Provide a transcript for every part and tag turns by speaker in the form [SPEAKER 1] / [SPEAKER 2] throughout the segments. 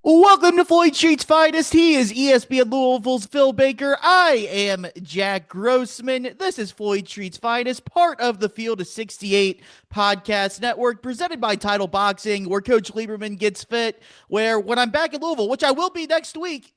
[SPEAKER 1] Welcome to Floyd Street's Finest. He is ESPN Louisville's Phil Baker. I am Jack Grossman. This is Floyd Street's Finest, part of the Field of 68 podcast network, presented by Title Boxing, where Coach Lieberman gets fit, where when I'm back in Louisville, which I will be next week,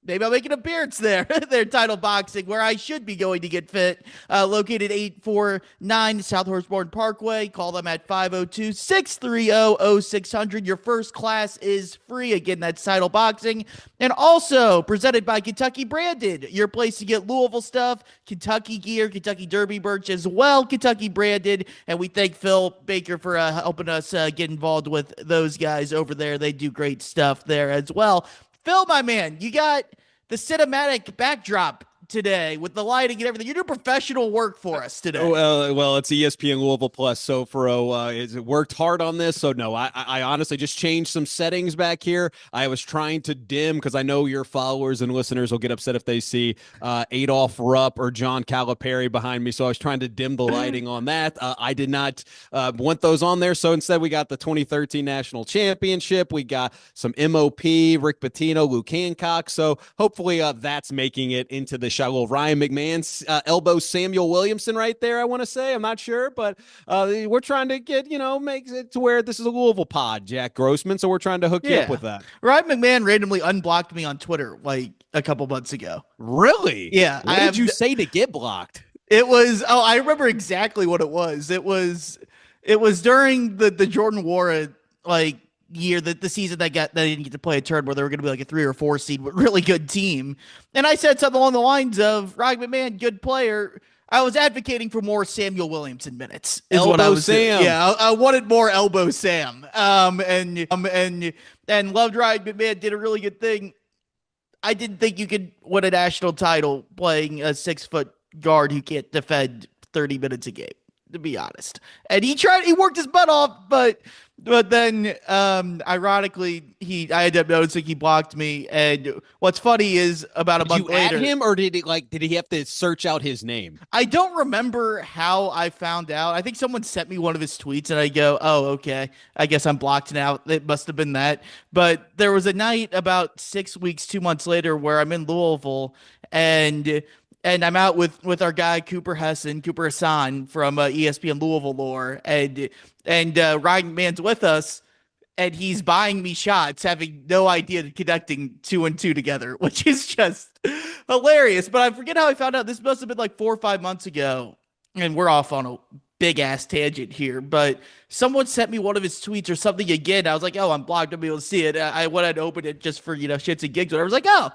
[SPEAKER 1] maybe I'll make an appearance there, their Title Boxing, where I should be going to get fit, located 849 South Horsborn Parkway. Call them at 502-630-0600. Your first class is free. Again, that's Title Boxing. And also presented by Kentucky Branded, your place to get Louisville stuff, Kentucky gear, Kentucky Derby merch as well, Kentucky Branded. And we thank Phil Baker for helping us get involved with those guys over there. They do great stuff there as well. Phil, my man, you got the cinematic backdrop today with the lighting and everything. You're doing professional work for us today.
[SPEAKER 2] Well, it's ESPN Louisville Plus. So it worked hard on this. So no, I honestly just changed some settings back here. I was trying to dim because I know your followers and listeners will get upset if they see Adolph Rupp or John Calipari behind me. So I was trying to dim the lighting on that. I did not want those on there. So instead we got the 2013 National Championship. We got some MOP, Rick Pitino, Luke Hancock. So hopefully that's making it into the shot. Well, Ryan McMahon's elbow Samuel Williamson right there, I want to say. I'm not sure, but we're trying to get, make it to where this is a Louisville pod, Jack Grossman. So we're trying to hook you up with that.
[SPEAKER 1] Ryan McMahon randomly unblocked me on Twitter like a couple months ago.
[SPEAKER 2] Really?
[SPEAKER 1] Yeah.
[SPEAKER 2] What did you say to get blocked?
[SPEAKER 1] It was, I remember exactly what it was. It was during the Jordan Wara, year, that the season they didn't get to play a turn where they were going to be like a 3 or 4 seed with really good team. And I said something along the lines of, Ryan McMahon, good player. I was advocating for more Samuel Williamson minutes.
[SPEAKER 2] Elbow Sam.
[SPEAKER 1] Yeah, I wanted more Elbow Sam. And loved Ryan McMahon, did a really good thing. I didn't think you could win a national title playing a 6-foot guard who can't defend 30 minutes a game, to be honest. And he worked his butt off, but then ironically I ended up noticing he blocked me. And what's funny is about a month later,
[SPEAKER 2] add him, or did he have to search out his name?
[SPEAKER 1] I don't remember how I found out. I think someone sent me one of his tweets and I go, oh, okay, I guess I'm blocked now. It must have been that. But there was a night about 6 weeks, 2 months later, where I'm in Louisville and I'm out with our guy Cooper Hassan from ESPN Louisville Lore, and Ryan McMahon's with us, and he's buying me shots, having no idea connecting 2 and 2 together, which is just hilarious. But I forget how I found out. This must have been like 4 or 5 months ago, and we're off on a big ass tangent here. But someone sent me one of his tweets or something again. I was like, oh, I'm blocked. I'll be able to see it. I went and opened it just for shits and gigs. Whatever. I was like, oh.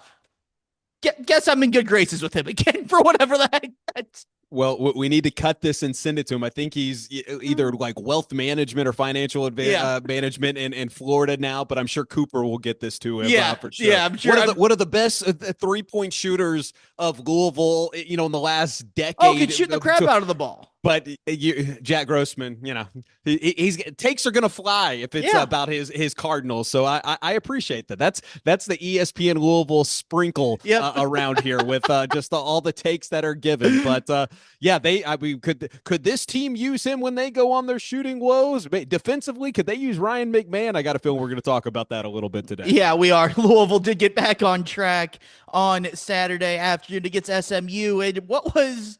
[SPEAKER 1] Guess I'm in good graces with him again for whatever the heck that's.
[SPEAKER 2] Well, we need to cut this and send it to him. I think he's either like wealth management or financial management in Florida now, but I'm sure Cooper will get this to him.
[SPEAKER 1] Yeah,
[SPEAKER 2] for sure.
[SPEAKER 1] Yeah, I'm sure.
[SPEAKER 2] What are the best 3-point shooters of Louisville, in the last decade?
[SPEAKER 1] Oh, can shoot the crap out of the ball.
[SPEAKER 2] But Jack Grossman, he's takes are gonna fly if it's about his Cardinals. So I appreciate that. That's the ESPN Louisville sprinkle around here with just all the takes that are given. But could this team use him when they go on their shooting woes? Defensively, could they use Ryan McMahon? I got a feeling we're going to talk about that a little bit today.
[SPEAKER 1] Yeah, we are. Louisville did get back on track on Saturday afternoon against SMU, and it was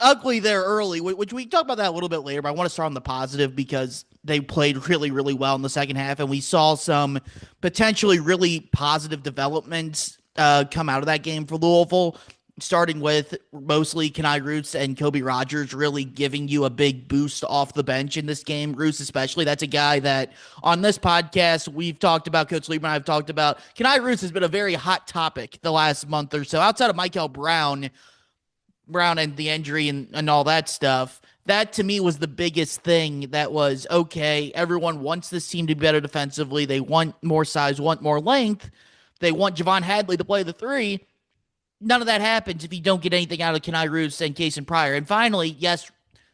[SPEAKER 1] ugly there early, which we talk about that a little bit later, but I want to start on the positive because they played really, really well in the second half, and we saw some potentially really positive developments come out of that game for Louisville, starting with mostly Khnai Rooths and Kobe Rogers really giving you a big boost off the bench in this game. Rooths especially, that's a guy that on this podcast we've talked about, Coach Lieberman and I have talked about. Khnai Rooths has been a very hot topic the last month or so. Outside of Mikel Brown and the injury and all that stuff, that to me was the biggest thing. That was, okay, everyone wants this team to be better defensively. They want more size, want more length. They want Javon Hadley to play the 3. None of that happens if you don't get anything out of Khnai Rooths and Kason Pryor. And finally, yes,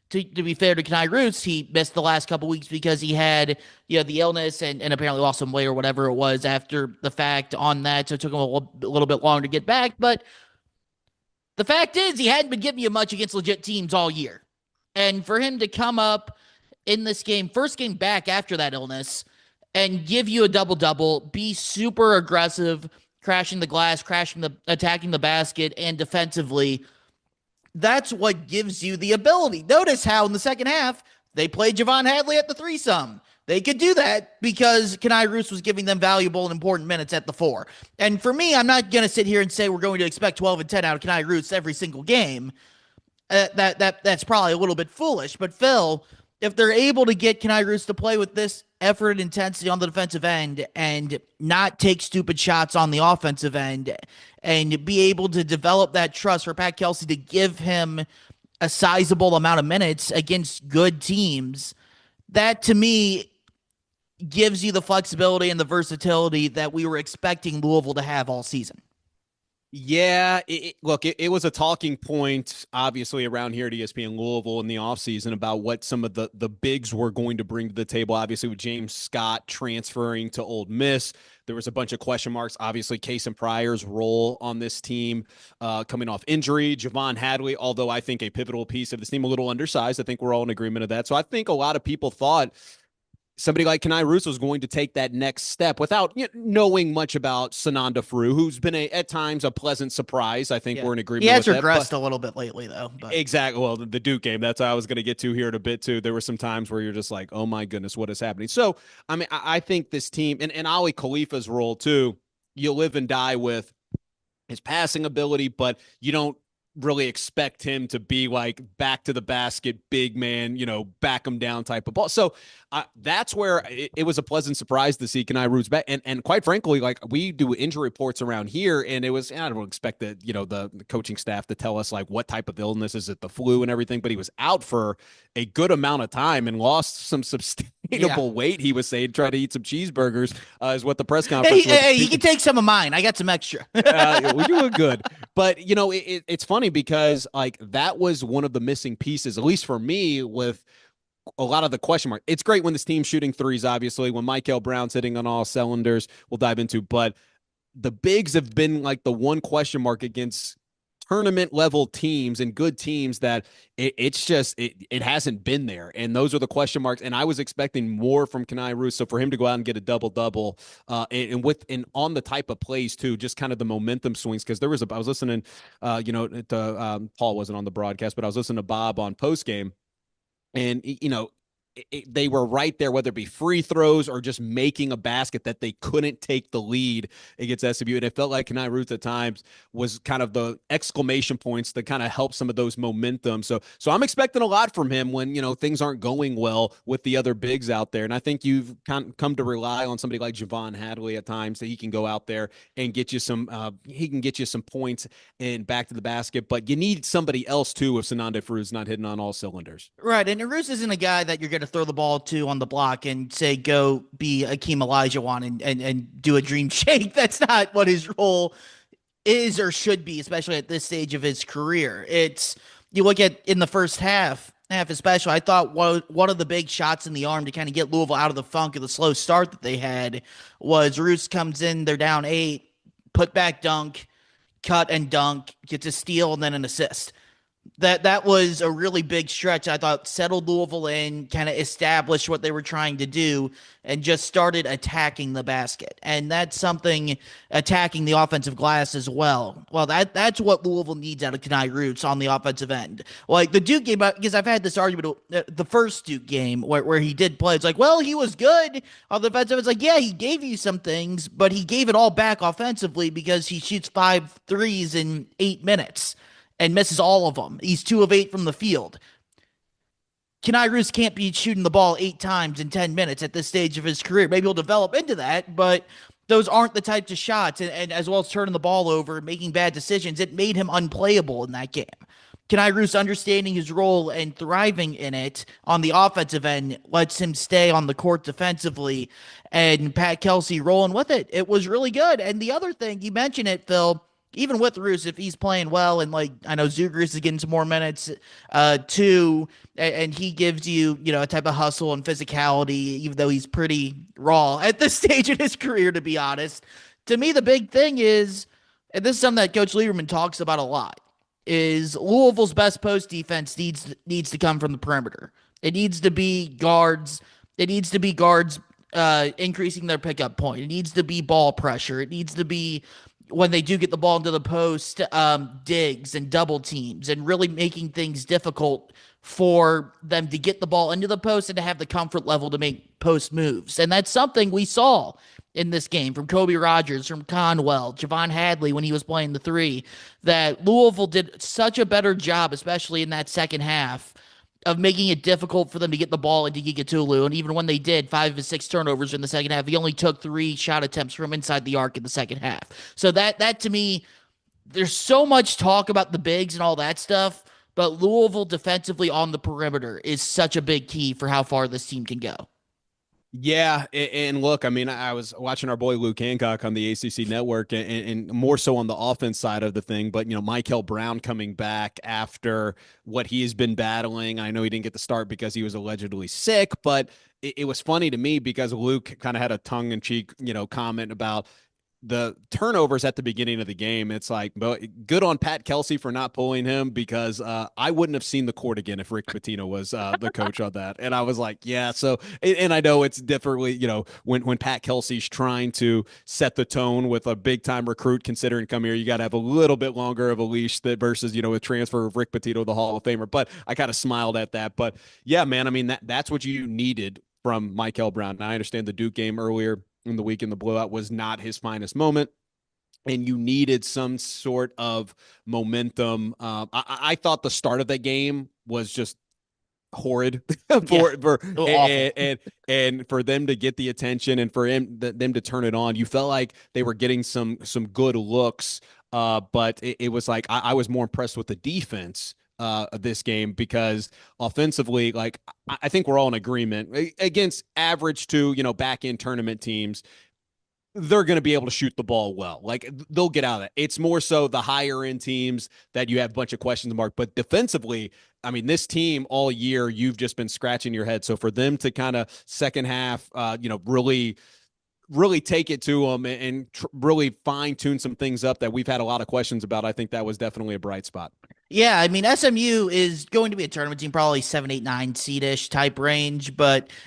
[SPEAKER 1] to be fair to Khnai Rooths, he missed the last couple weeks because he had the illness and apparently lost some weight or whatever it was after the fact on that. So it took him a little bit longer to get back. But the fact is, he hadn't been giving you much against legit teams all year. And for him to come up in this game, first game back after that illness, and give you a double-double, be super aggressive, crashing the glass, attacking the basket, and defensively, that's what gives you the ability. Notice how in the second half, they played Javon Hadley at the threesome. They could do that because Khnai Rooths was giving them valuable and important minutes at the four. And for me, I'm not going to sit here and say we're going to expect 12 and 10 out of Khnai Rooths every single game. That's probably a little bit foolish. But Phil, if they're able to get Khnai Rooths to play with this effort and intensity on the defensive end and not take stupid shots on the offensive end and be able to develop that trust for Pat Kelsey to give him a sizable amount of minutes against good teams, that to me gives you the flexibility and the versatility that we were expecting Louisville to have all season.
[SPEAKER 2] Yeah, look, it was a talking point, obviously, around here at ESPN Louisville in the offseason about what some of the bigs were going to bring to the table. Obviously, with James Scott transferring to Ole Miss, there was a bunch of question marks. Obviously, Kason Pryor's role on this team coming off injury. Javon Hadley, although I think a pivotal piece of this team, a little undersized. I think we're all in agreement of that. So I think a lot of people thought somebody like Khnai Rooths was going to take that next step without knowing much about Sananda Faru, who's been at times a pleasant surprise. I think we're in agreement.
[SPEAKER 1] He has
[SPEAKER 2] with
[SPEAKER 1] regressed
[SPEAKER 2] that,
[SPEAKER 1] a little bit lately, though. But.
[SPEAKER 2] Exactly. Well, the Duke game, that's what I was going to get to here in a bit, too. There were some times where you're just like, oh, my goodness, what is happening? So, I mean, I think this team and Ali Khalifa's role, too, you live and die with his passing ability, but you don't really expect him to be like back to the basket, big man, back him down type of ball. So that's where it was a pleasant surprise to see Khnai Rooths back. And quite frankly, like we do injury reports around here, and it was, I don't expect that, the coaching staff to tell us like what type of illness is it, the flu and everything, but he was out for a good amount of time and lost some sustainable weight. He was saying, try to eat some cheeseburgers is what the press conference was.
[SPEAKER 1] Hey, you can take some of mine. I got some extra.
[SPEAKER 2] Well, you look good. But, it's funny because like that was one of the missing pieces, at least for me, with a lot of the question mark. It's great when this team's shooting threes, obviously, when Mikel Brown's hitting on all cylinders, we'll dive into, but the bigs have been like the one question mark against tournament level teams and good teams that it hasn't been there. And those are the question marks. And I was expecting more from Khnai Rooths. So for him to go out and get a double and on the type of plays too, just kind of the momentum swings. Cause I was listening, Paul wasn't on the broadcast, but I was listening to Bob on post game, and they were right there, whether it be free throws or just making a basket that they couldn't take the lead against SMU. And it felt like Khnai Rooths at times was kind of the exclamation points that kind of help some of those momentum. So I'm expecting a lot from him when, things aren't going well with the other bigs out there. And I think you've come to rely on somebody like Javon Hadley at times that he can go out there and get you some points and back to the basket. But you need somebody else too if Sananda Faru's not hitting on all cylinders.
[SPEAKER 1] Right. And Rooths isn't a guy that you're going to throw the ball to on the block and say, go be Akeem Olajuwon and do a dream shake. That's not what his role is or should be, especially at this stage of his career. It's, you look at in the first half especially, I thought one of the big shots in the arm to kind of get Louisville out of the funk of the slow start that they had was Rooths comes in, they're down 8, put back dunk, cut and dunk, gets a steal and then an assist. That was a really big stretch. I thought settled Louisville in, kind of established what they were trying to do, and just started attacking the basket. And that's something, attacking the offensive glass as well. Well, that's what Louisville needs out of Khnai Rooths on the offensive end. Like the Duke game, because I've had this argument, the first Duke game where he did play, it's like, well, he was good on the defensive. It's like, yeah, he gave you some things, but he gave it all back offensively because he shoots 5 threes in 8 minutes. And misses all of them. He's 2 of 8 from the field. Khnai Rooths can't be shooting the ball 8 times in 10 minutes at this stage of his career. Maybe he'll develop into that, but those aren't the types of shots. And as well as turning the ball over, making bad decisions, it made him unplayable in that game. Khnai Rooths understanding his role and thriving in it on the offensive end lets him stay on the court defensively, and Pat Kelsey rolling with it. It was really good. And the other thing, you mentioned it, Phil, even with Rooths, if he's playing well, and like I know Zugris is getting some more minutes too, and he gives you, a type of hustle and physicality, even though he's pretty raw at this stage in his career, to be honest. To me, the big thing is, and this is something that Coach Lieberman talks about a lot, is Louisville's best post defense needs to come from the perimeter. It needs to be guards. It needs to be guards increasing their pickup point. It needs to be ball pressure. It needs to be when they do get the ball into the post, digs and double teams, and really making things difficult for them to get the ball into the post and to have the comfort level to make post moves. And that's something we saw in this game from Kobe Rogers, from Conwell, Javon Hadley when he was playing the three, that Louisville did such a better job, especially in that second half, of making it difficult for them to get the ball into Giga Tulu. And even when they did, 5 of 6 turnovers in the second half. He only took 3 shot attempts from inside the arc in the second half. So that to me, there's so much talk about the bigs and all that stuff, but Louisville defensively on the perimeter is such a big key for how far this team can go.
[SPEAKER 2] Yeah, and look, I mean, I was watching our boy Luke Hancock on the ACC network, and more so on the offense side of the thing. But Mikel Brown coming back after what he has been battling. I know he didn't get the start because he was allegedly sick, but it was funny to me because Luke kind of had a tongue-in-cheek, comment about the turnovers at the beginning of the game. It's like, well, good on Pat Kelsey for not pulling him, because I wouldn't have seen the court again if Rick Pitino was the coach on that. And I was like, yeah. So, and I know it's differently, when Pat Kelsey's trying to set the tone with a big time recruit, considering come here, you got to have a little bit longer of a leash that versus, with transfer of Rick Pitino, the Hall of Famer. But I kind of smiled at that. But yeah, man, I mean, that's what you needed from Mikel Brown. Now, I understand the Duke game earlier in the week in the blowout was not his finest moment, and you needed some sort of momentum. I thought the start of that game was just horrid and for them to get the attention and for them to turn it on. You felt like they were getting some good looks, but it was like I was more impressed with the defense of this game, because offensively, like, I think we're all in agreement against average to, back end tournament teams, they're going to be able to shoot the ball well. Like, they'll get out of it. It's more so the higher end teams that you have a bunch of questions mark. But defensively, I mean, this team all year, you've just been scratching your head. So for them to kind of second half, really take it to them and really fine tune some things up that we've had a lot of questions about, I think that was definitely a bright spot.
[SPEAKER 1] Yeah, I mean, SMU is going to be a tournament team, probably 7, 8, 9 seed-ish type range,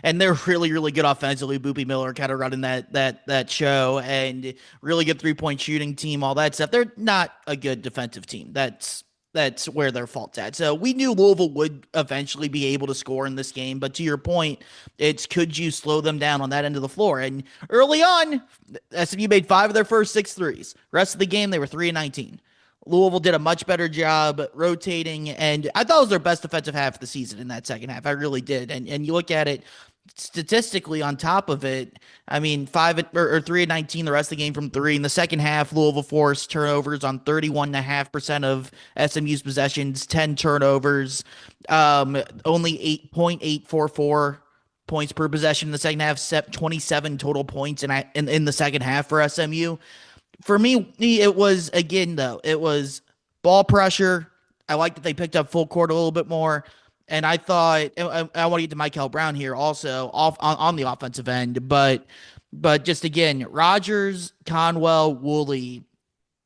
[SPEAKER 1] and they're really, really good offensively. Boopy Miller kind of running that show, and really good 3-point shooting team, all that stuff. They're not a good defensive team. That's where their fault's at. So we knew Louisville would eventually be able to score in this game, but to your point, it's could you slow them down on that end of the floor? And early on, SMU made 5 of their first 6 threes. Rest of the game, they were 3 and 19. Louisville did a much better job rotating, and I thought it was their best defensive half of the season in that second half. I really did. And you look at it statistically on top of it, I mean, 3 and 19 the rest of the game from 3. In the second half, Louisville forced turnovers on 31.5% of SMU's possessions, 10 turnovers, only 8.844 points per possession in the second half, 27 total points in the second half for SMU. For me, it was, again, though, it was ball pressure. I like that they picked up full court a little bit more. And I thought, I want to get to Mikel Brown here also on the offensive end, but just again, Rogers, Conwell, Woolley,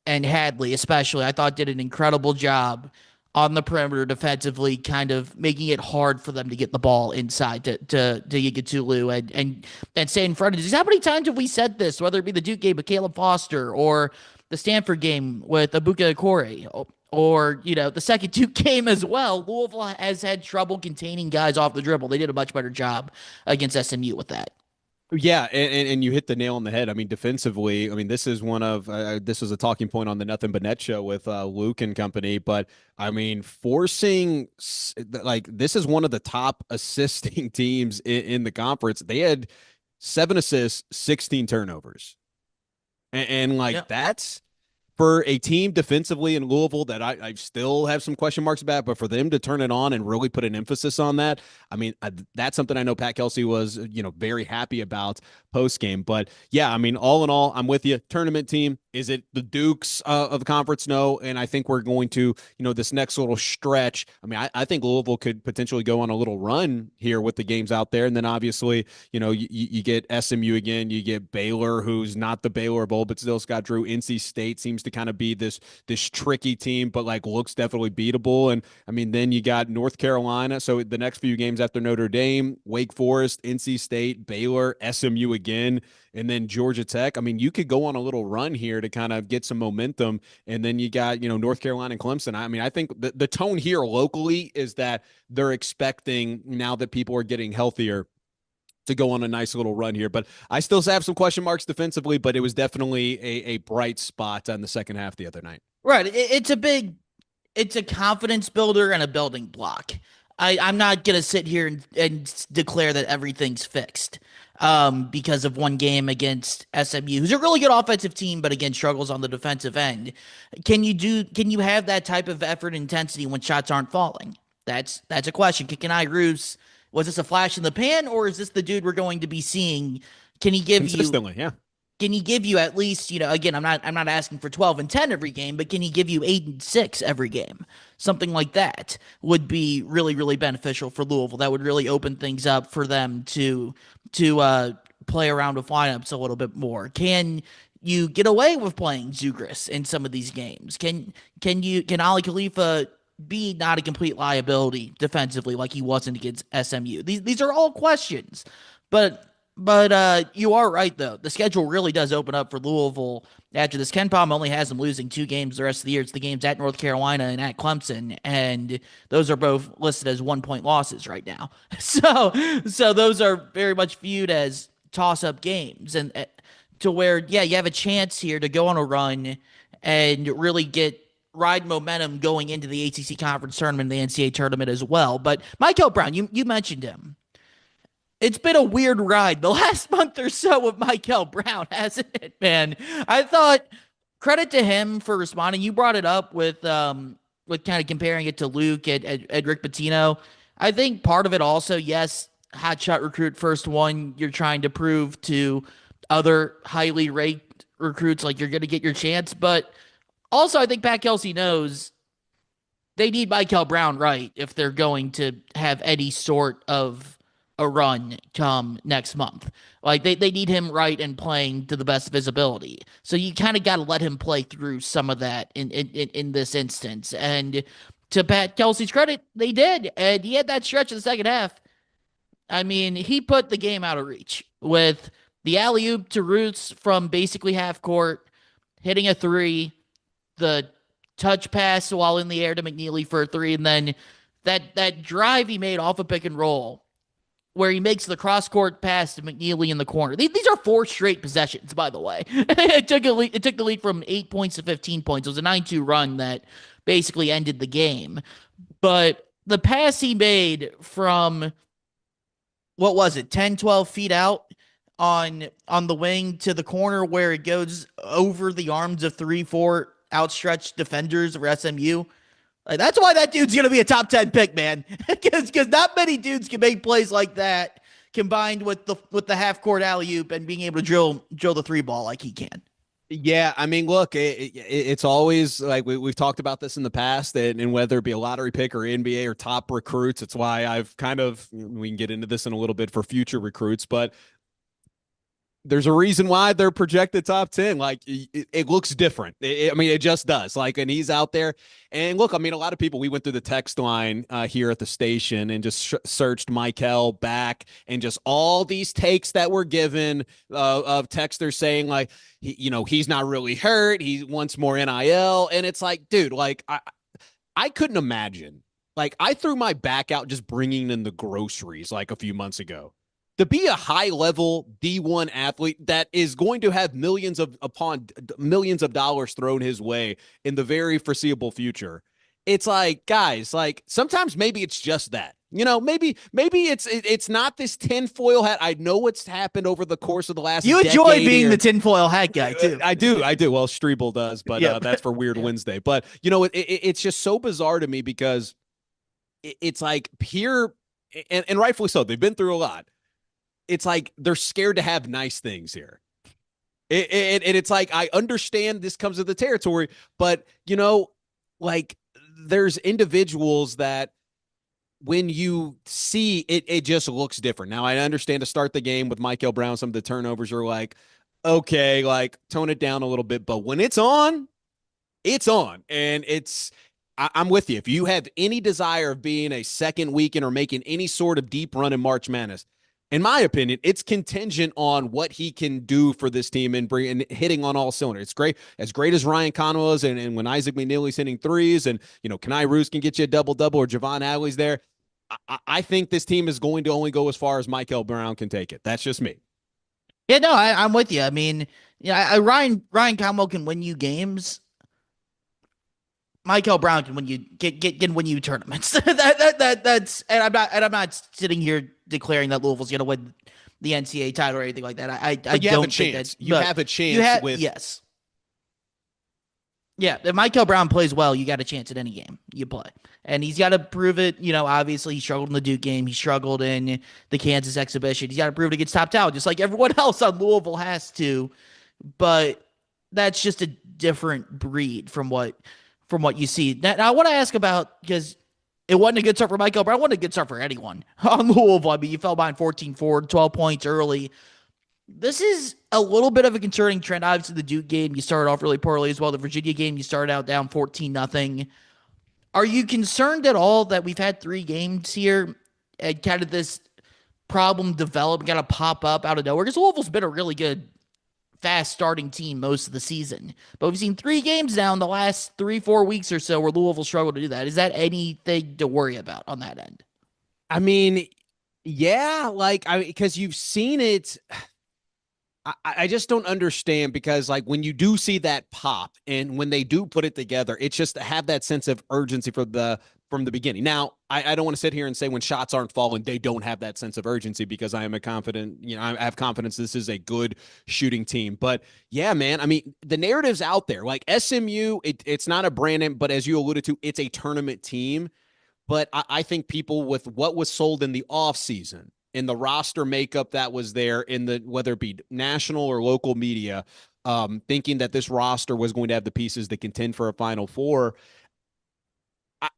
[SPEAKER 1] and Hadley especially, I thought did an incredible job on the perimeter defensively, kind of making it hard for them to get the ball inside to Yigatulu and stay in front of this. How many times have we said this, whether it be the Duke game with Caleb Foster or the Stanford game with Abuka Okore, or, the second Duke game as well? Louisville has had trouble containing guys off the dribble. They did a much better job against SMU with that.
[SPEAKER 2] Yeah, and you hit the nail on the head. I mean, defensively, I mean, this is one of this was a talking point on the Nothing But Net show with Luke and company. But I mean, forcing, like, this is one of the top assisting teams in the conference. They had 7 assists, 16 turnovers, and like, yeah, that's for a team defensively in Louisville that I still have some question marks about, but for them to turn it on and really put an emphasis on that, I mean, that's something I know Pat Kelsey was, very happy about post game. But yeah, I mean, all in all, I'm with you. Tournament team, Is it the Dukes of the conference? No. And I think we're going to, this next little stretch. I mean, I think Louisville could potentially go on a little run here with the games out there. And then obviously, you get SMU again, you get Baylor, who's not the Baylor Bowl, but still Scott Drew. NC State seems to kind of be this tricky team, but like looks definitely beatable. And I mean, then you got North Carolina. So the next few games after Notre Dame, Wake Forest, NC State, Baylor, SMU again, and then Georgia Tech. I mean, you could go on a little run here to kind of get some momentum. And then you got, North Carolina and Clemson. I mean, I think the tone here locally is that they're expecting, now that people are getting healthier, to go on a nice little run here. But I still have some question marks defensively, but it was definitely a bright spot on the second half the other night.
[SPEAKER 1] Right. It's a confidence builder and a building block. I'm not going to sit here and declare that everything's fixed because of one game against SMU, who's a really good offensive team, but again, struggles on the defensive end. Can you have that type of effort intensity when shots aren't falling? That's a question. Can Khnai Rooths, was this a flash in the pan, or is this the dude we're going to be seeing? Can he give
[SPEAKER 2] consistently? Yeah.
[SPEAKER 1] Can he give you at least, again, I'm not asking for 12 and 10 every game, but can he give you 8 and 6 every game? Something like that would be really, really beneficial for Louisville. That would really open things up for them to play around with lineups a little bit more. Can you get away with playing Zugris in some of these games? Can Ali Khalifa be not a complete liability defensively like he wasn't against SMU? These are all questions, but you are right, though. The schedule really does open up for Louisville after this. Ken Palm only has them losing 2 games the rest of the year. It's the games at North Carolina and at Clemson, and those are both listed as 1-point losses right now. So those are very much viewed as toss-up games, and to where, yeah, you have a chance here to go on a run and really ride momentum going into the ACC conference tournament and the NCAA tournament as well. But Mikel Brown, you mentioned him. It's been a weird ride the last month or so with Mikel Brown, hasn't it, man? I thought, credit to him for responding. You brought it up with kind of comparing it to Luke and Rick Pitino. I think part of it also, yes, hotshot recruit, first one, you're trying to prove to other highly ranked recruits like you're going to get your chance. But also, I think Pat Kelsey knows they need Mikel Brown right if they're going to have any sort of a run come next month. Like they need him right and playing to the best of his ability. So you kind of got to let him play through some of that in this instance. And to Pat Kelsey's credit, they did. And he had that stretch in the second half. I mean, he put the game out of reach with the alley-oop to Rooths from basically half court, hitting a 3, the touch pass while in the air to McNeely for a 3, and then that drive he made off a pick and roll where he makes the cross-court pass to McNeely in the corner. These are 4 straight possessions, by the way. It took the lead from 8 points to 15 points. It was a 9-2 run that basically ended the game. But the pass he made from, what was it, 10, 12 feet out on the wing to the corner where it goes over the arms of 3-4 outstretched defenders of SMU, like, that's why that dude's going to be a top 10 pick, man. Because not many dudes can make plays like that combined with the half court alley oop and being able to drill the 3 ball like he can.
[SPEAKER 2] Yeah, I mean, look, it's always like we've talked about this in the past, and whether it be a lottery pick or NBA or top recruits, it's why I've we can get into this in a little bit for future recruits, but there's a reason why they're projected top 10. Like it looks different. I mean, it just does. Like, and he's out there. And look, I mean, a lot of people, we went through the text line here at the station and just searched Mikel back, and just all these takes that were given of texters saying like, he's not really hurt. He wants more NIL. And it's like, dude, like I couldn't imagine. Like, I threw my back out just bringing in the groceries like a few months ago. To be a high-level D1 athlete that is going to have millions of dollars thrown his way in the very foreseeable future, it's like, guys, like sometimes maybe it's just that. Maybe it's not this tinfoil hat. I know what's happened over the course of the last.
[SPEAKER 1] You enjoy being the tinfoil hat guy too.
[SPEAKER 2] I do. Well, Strebel does, but that's for Weird Wednesday. But it's just so bizarre to me because it's like here, and rightfully so. They've been through a lot. It's like they're scared to have nice things here. It's like, I understand this comes with the territory, but like, there's individuals that when you see it, it just looks different. Now, I understand to start the game with Mikel Brown, some of the turnovers are like, okay, like tone it down a little bit. But when it's on. And I'm with you. If you have any desire of being a second weekend or making any sort of deep run in March Madness, in my opinion, it's contingent on what he can do for this team and hitting on all cylinders. It's great. As great as Ryan Conwell is, and when Isaac McNeely's hitting threes, and Khnai Rooths can get you a double-double, or Javon Alley's there, I think this team is going to only go as far as Mikel Brown can take it. That's just me.
[SPEAKER 1] Yeah, no, I'm with you. I mean, yeah, Ryan Conwell can win you games. Mikel Brown can win you can win you tournaments. That's and I'm not sitting here declaring that Louisville's going to win the NCAA title or anything like that. I
[SPEAKER 2] But you have a
[SPEAKER 1] don't think
[SPEAKER 2] chance.
[SPEAKER 1] that
[SPEAKER 2] You have a chance with
[SPEAKER 1] yes. Yeah, if Mikel Brown plays well, you got a chance at any game you play. And he's got to prove it. Obviously, he struggled in the Duke game. He struggled in the Kansas exhibition. He's got to prove it against top talent, just like everyone else on Louisville has to. But that's just a different breed from what you see. Now I want to ask about, because it wasn't a good start for Mikel Brown. It wasn't a good start for anyone on Louisville. I mean, you fell behind 14-4, 12 points early. This is a little bit of a concerning trend. Obviously, the Duke game, you started off really poorly as well. The Virginia game, you started out down 14-0. Are you concerned at all that we've had 3 games here and kind of this problem develop, got to pop up out of nowhere? Because Louisville's been a really good, fast starting team most of the season. But we've seen 3 games now in the last 3-4 weeks or so where Louisville struggled to do that. Is that anything to worry about on that end?
[SPEAKER 2] I mean, yeah, like, because you've seen it. I just don't understand, because like when you do see that pop and when they do put it together, it's just to have that sense of urgency from the beginning. Now, I don't want to sit here and say when shots aren't falling, they don't have that sense of urgency, because I am a confident, I have confidence this is a good shooting team. But yeah, man, I mean, the narrative's out there. Like SMU, it's not a brand, but as you alluded to, it's a tournament team. But I think people, with what was sold in the offseason, in the roster makeup that was there, in the, whether it be national or local media, thinking that this roster was going to have the pieces to contend for a Final Four,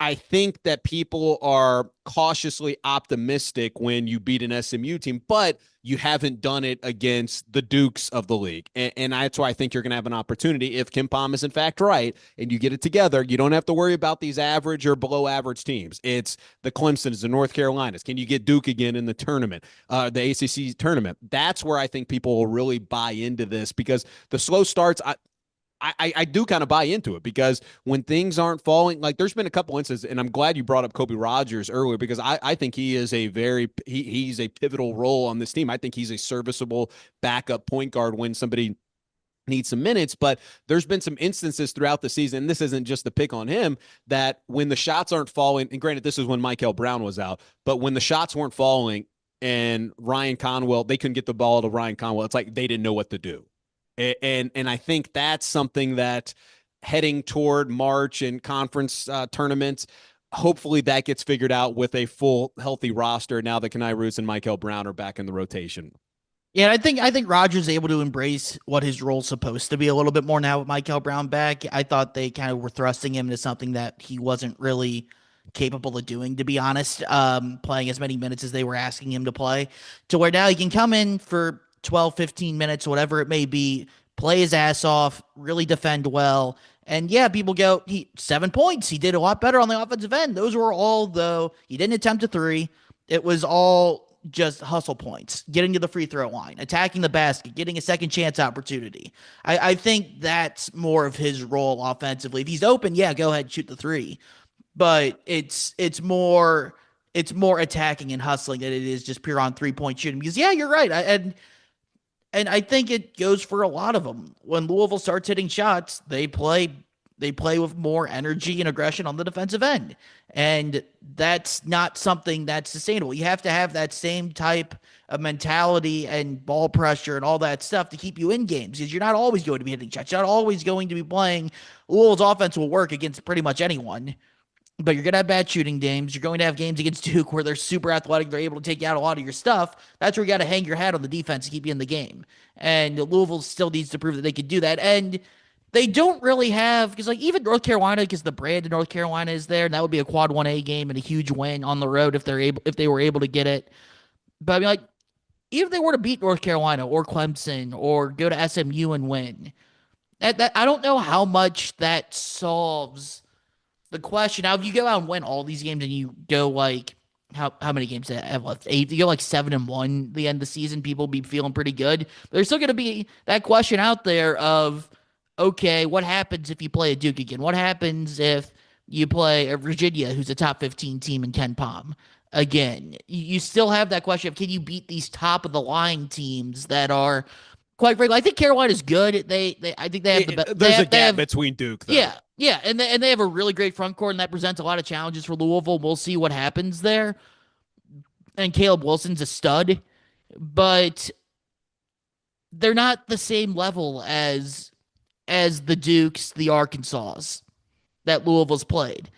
[SPEAKER 2] I think that people are cautiously optimistic when you beat an SMU team, but you haven't done it against the Dukes of the league. And that's why I think you're going to have an opportunity if KenPom is in fact right and you get it together. You don't have to worry about these average or below average teams. It's the Clemsons, the North Carolinas. Can you get Duke again in the tournament, the ACC tournament? That's where I think people will really buy into this, because the slow starts, I do kind of buy into it, because when things aren't falling, like there's been a couple instances, and I'm glad you brought up Kobe Rogers earlier, because I think he is he's a pivotal role on this team. I think he's a serviceable backup point guard when somebody needs some minutes. But there's been some instances throughout the season, and this isn't just the pick on him, that when the shots aren't falling, and granted, this is when Mikel Brown was out, but when the shots weren't falling and Ryan Conwell, they couldn't get the ball to Ryan Conwell, it's like they didn't know what to do. And I think that's something that, heading toward March and conference tournaments, hopefully that gets figured out with a full healthy roster now that Khnai Rooths and Mikel Brown are back in the rotation.
[SPEAKER 1] Yeah, I think Rogers is able to embrace what his role's supposed to be a little bit more now with Mikel Brown back. I thought they kind of were thrusting him into something that he wasn't really capable of doing, to be honest, playing as many minutes as they were asking him to play, to where now he can come in for 12, 15 minutes, whatever it may be, play his ass off, really defend well. And yeah, people go, 7 points. He did a lot better on the offensive end. Those were all, though, he didn't attempt a three. It was all just hustle points, getting to the free throw line, attacking the basket, getting a second chance opportunity. I think that's more of his role offensively. If he's open, yeah, go ahead, shoot the three. But it's more attacking and hustling than it is just pure on 3-point shooting. Because yeah, you're right. And I think it goes for a lot of them. When Louisville starts hitting shots, they play with more energy and aggression on the defensive end. And that's not something that's sustainable. You have to have that same type of mentality and ball pressure and all that stuff to keep you in games, because you're not always going to be hitting shots. You're not always going to be playing. Louisville's offense will work against pretty much anyone. but you're going to have bad shooting games. You're going to have games against Duke where they're super athletic. They're able to take you out a lot of your stuff. That's where you got to hang your hat on the defense to keep you in the game. And Louisville still needs to prove that they can do that. And they don't really have, because like even North Carolina, because the brand of North Carolina is there, and that would be a quad 1A game and a huge win on the road if they were able to get it. But I mean, like, even if they were to beat North Carolina or Clemson or go to SMU and win, that I don't know how much that solves the question. Now, if you go out and win all these games and you go like how many games do I have left? 8. You go like 7-1 the end of the season, people be feeling pretty good. There's still gonna be that question out there of okay, what happens if you play a Duke again? What happens if you play a Virginia who's a top 15 team in Ken Palm? Again, you still have that question of can you beat these top of the line teams that are quite frankly, I think Carolina's good. I think they have the best.
[SPEAKER 2] There's a gap between Duke, though.
[SPEAKER 1] Yeah, yeah, and they have a really great front court, and that presents a lot of challenges for Louisville. We'll see what happens there. And Caleb Wilson's a stud, but they're not the same level as the Dukes, the Arkansas that Louisville's played.